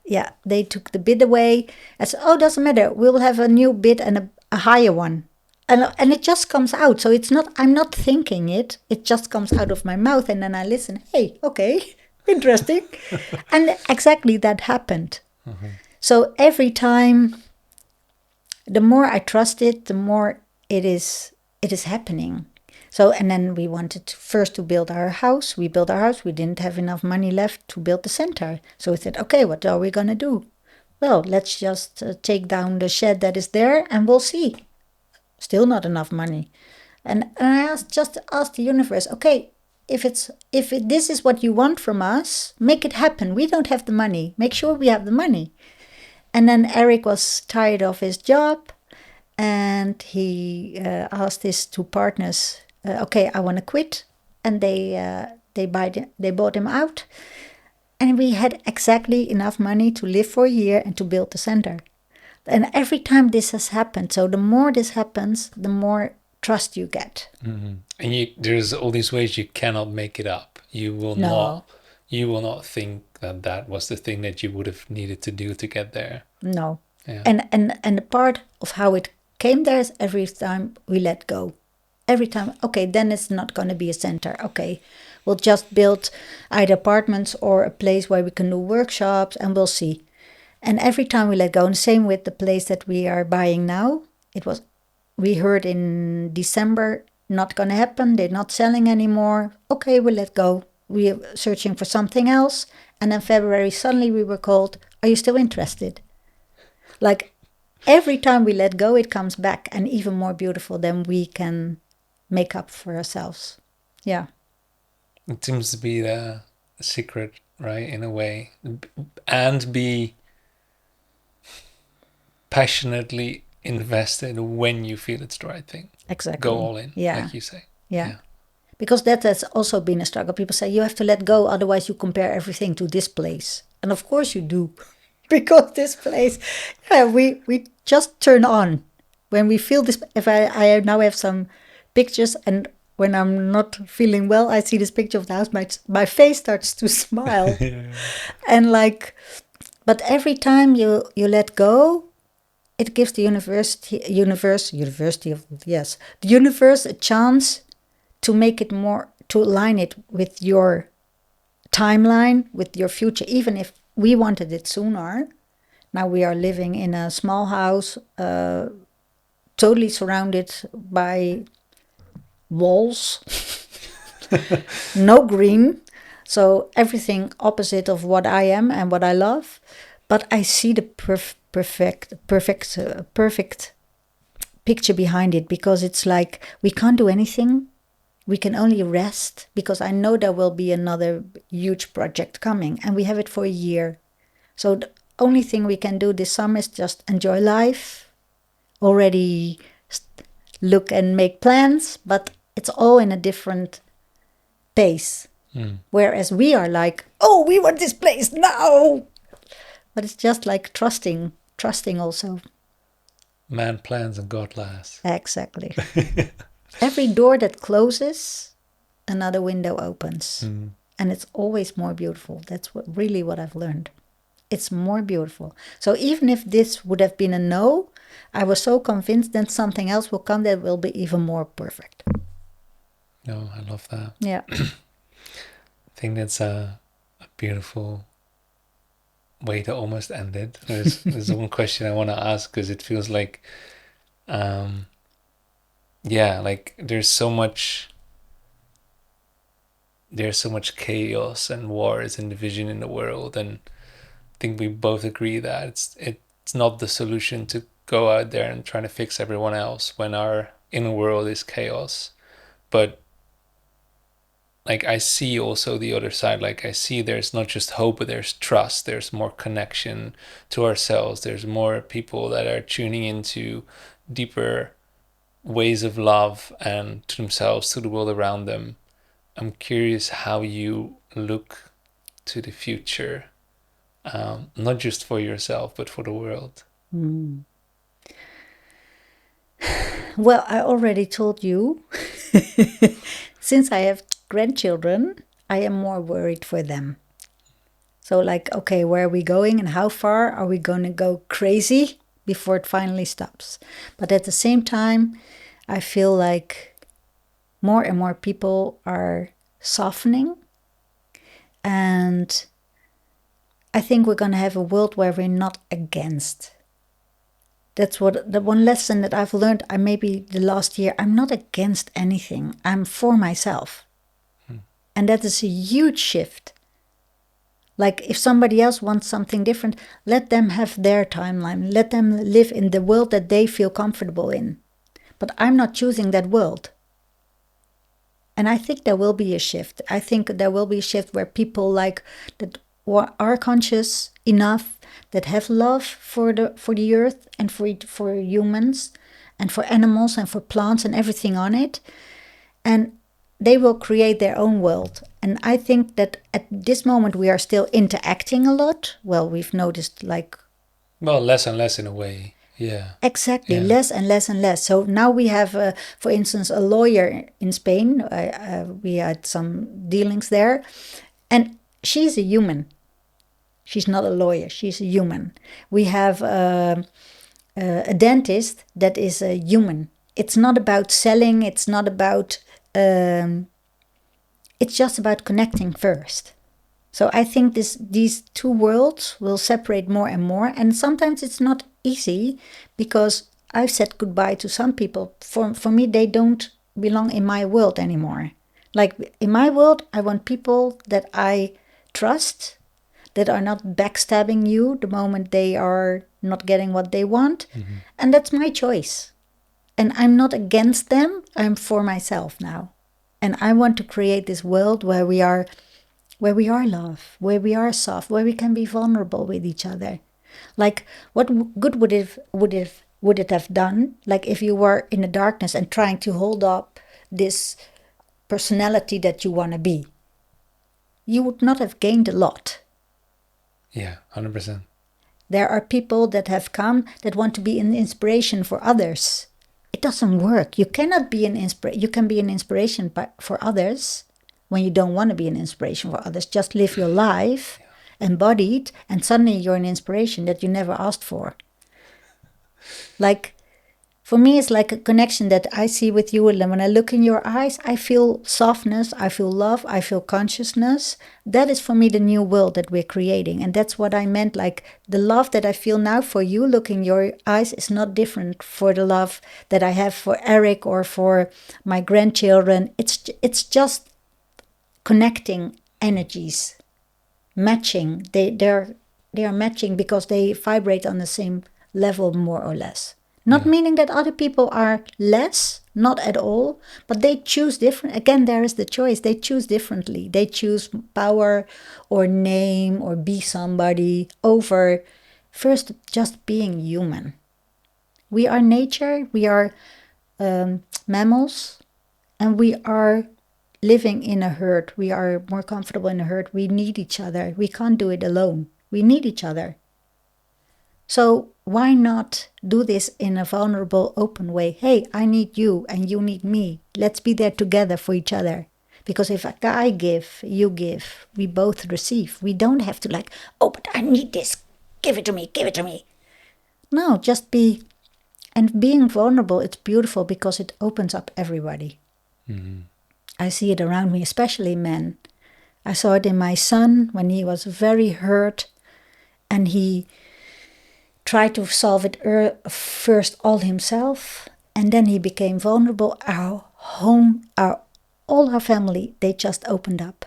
yeah, they took the bid away." I said, "Oh, doesn't matter. We'll have a new bid and a higher one." And it just comes out. So it's not. I'm not thinking it. It just comes out of my mouth, and then I listen. Hey, okay, interesting, and exactly that happened. So every time, the more I trust it, the more it is happening. So, and then we wanted first to build our house. We built our house. We didn't have enough money left to build the center. So we said, okay, what are we going to do? Well, let's just take down the shed that is there and we'll see. Still not enough money. And I just asked the universe, okay, if this is what you want from us, make it happen. We don't have the money. Make sure we have the money. And then Eric was tired of his job, and he asked his two partners, okay, I want to quit. And they bought him out. And we had exactly enough money to live for a year and to build the center. And every time this has happened, so the more this happens, the more trust you get. And there's all these ways you cannot make it up. You will not think that was the thing that you would have needed to do to get there. No. Yeah. And the part of how it came there is every time we let go. Every time, okay, then it's not going to be a center. Okay, we'll just build either apartments or a place where we can do workshops, and we'll see. And every time we let go, and same with the place that we are buying now, we heard in December, not going to happen, they're not selling anymore. Okay, we let go. We are searching for something else. And in February, suddenly we were called, are you still interested? Like every time we let go, it comes back, and even more beautiful than we can make up for ourselves. Yeah. It seems to be the secret, right, in a way. And be passionately invested when you feel it's the right thing. Exactly. Go all in, yeah. like you say. Yeah. Because that has also been a struggle. People say you have to let go, otherwise you compare everything to this place. And of course you do. Because this place, we just turn on. When we feel this, if I now have some pictures, and when I'm not feeling well, I see this picture of the house, my face starts to smile. And but every time you let go, it gives the universe a chance to make it more, to align it with your timeline, with your future. Even if we wanted it sooner, now we are living in a small house, totally surrounded by walls, no green, so everything opposite of what I am and what I love. But I see the perfect picture behind it, because it's like we can't do anything. We can only rest, because I know there will be another huge project coming, and we have it for a year. So the only thing we can do this summer is just enjoy life, already look and make plans, but it's all in a different pace. Whereas we are like, oh, we want this place now. But it's just like trusting also. Man plans and God laughs. Exactly. Every door that closes, another window opens. And it's always more beautiful. That's what I've learned. It's more beautiful. So even if this would have been a no, I was so convinced that something else will come that will be even more perfect. No, I love that. Yeah. I think that's a beautiful way to almost end it. There's one question I want to ask, because it feels like, like there's so much chaos and wars and division in the world, and I think we both agree that it's not the solution to go out there and try to fix everyone else when our inner world is chaos. But like, I see also the other side. Like, I see there's not just hope, but there's trust. There's more connection to ourselves. There's more people that are tuning into deeper ways of love and to themselves, to the world around them. I'm curious how you look to the future, not just for yourself, but for the world. Well, I already told you, since I have grandchildren, I am more worried for them. So like, okay, where are we going and how far are we going to go crazy before it finally stops? But at the same time, I feel like more and more people are softening. And I think we're going to have a world where we're not against. That's what the one lesson that I've learned, maybe the last year. I'm not against anything. I'm for myself. And that is a huge shift. Like, if somebody else wants something different, let them have their timeline. Let them live in the world that they feel comfortable in. But I'm not choosing that world. And I think there will be a shift. I think there will be a shift where people like that are conscious enough, that have love for the earth and for humans and for animals and for plants and everything on it. And they will create their own world. And I think that at this moment we are still interacting a lot. Well, we've noticed less and less in a way. Yeah. Exactly, yeah. Less and less and less. So now we have, for instance, a lawyer in Spain. We had some dealings there. And she's a human. She's not a lawyer. She's a human. We have a dentist that is a human. It's not about selling. It's not about... it's just about connecting first. So I think these two worlds will separate more and more. And sometimes it's not easy, because I've said goodbye to some people. For me, they don't belong in my world anymore. Like, in my world, I want people that I trust, that are not backstabbing you the moment they are not getting what they want. Mm-hmm. And that's my choice. And I'm not against them. I'm for myself now. And I want to create this world where we are love, where we are soft, where we can be vulnerable with each other. Like, what good would it have done? Like, if you were in the darkness and trying to hold up this personality that you want to be, you would not have gained a lot. Yeah, 100%. There are people that have come that want to be an inspiration for others. It doesn't work. You cannot be you can be an inspiration for others when you don't want to be an inspiration for others. Just live your life, embodied, and suddenly you're an inspiration that you never asked for. Like, for me, it's like a connection that I see with you. And when I look in your eyes, I feel softness, I feel love, I feel consciousness. That is, for me, the new world that we're creating. And that's what I meant. Like, the love that I feel now for you, look in your eyes, is not different for the love that I have for Eric or for my grandchildren. It's just connecting energies, matching. They are matching because they vibrate on the same level, more or less. Not meaning that other people are less, not at all, but they choose different. Again, there is the choice. They choose differently. They choose power or name or be somebody over first just being human. We are nature, we are mammals, and we are living in a herd. We are more comfortable in a herd. We need each other. We can't do it alone. We need each other. So why not do this in a vulnerable, open way? Hey, I need you and you need me. Let's be there together for each other. Because if I give, you give, we both receive. We don't have to like, oh, but I need this. Give it to me, give it to me. No, just be. And being vulnerable, it's beautiful because it opens up everybody. Mm-hmm. I see it around me, especially men. I saw it in my son when he was very hurt and he tried to solve it first all himself, and then he became vulnerable. Our home, all our family, they just opened up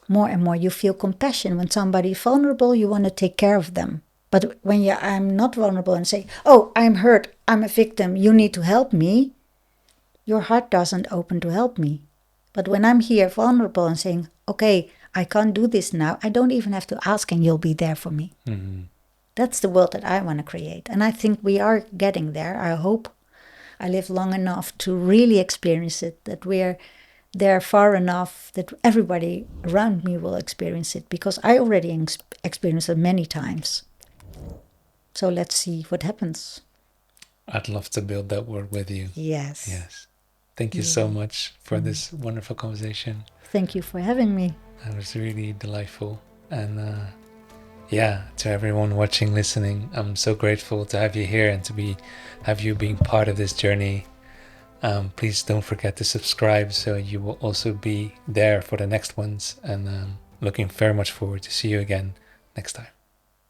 more and more. You feel compassion when somebody is vulnerable. You want to take care of them. But when I'm not vulnerable and say, "Oh, I'm hurt. I'm a victim. You need to help me," your heart doesn't open to help me. But when I'm here vulnerable and saying, "Okay, I can't do this now," I don't even have to ask, and you'll be there for me. Mm-hmm. That's the world that I want to create. And I think we are getting there. I hope I live long enough to really experience it, that we're there far enough that everybody around me will experience it, because I already experienced it many times. So let's see what happens. I'd love to build that world with you. Yes. Yes. Thank you so much for this wonderful conversation. Thank you for having me. It was really delightful. And to everyone watching, listening, I'm so grateful to have you here and to have you being part of this journey. Please don't forget to subscribe so you will also be there for the next ones. And looking very much forward to see you again next time.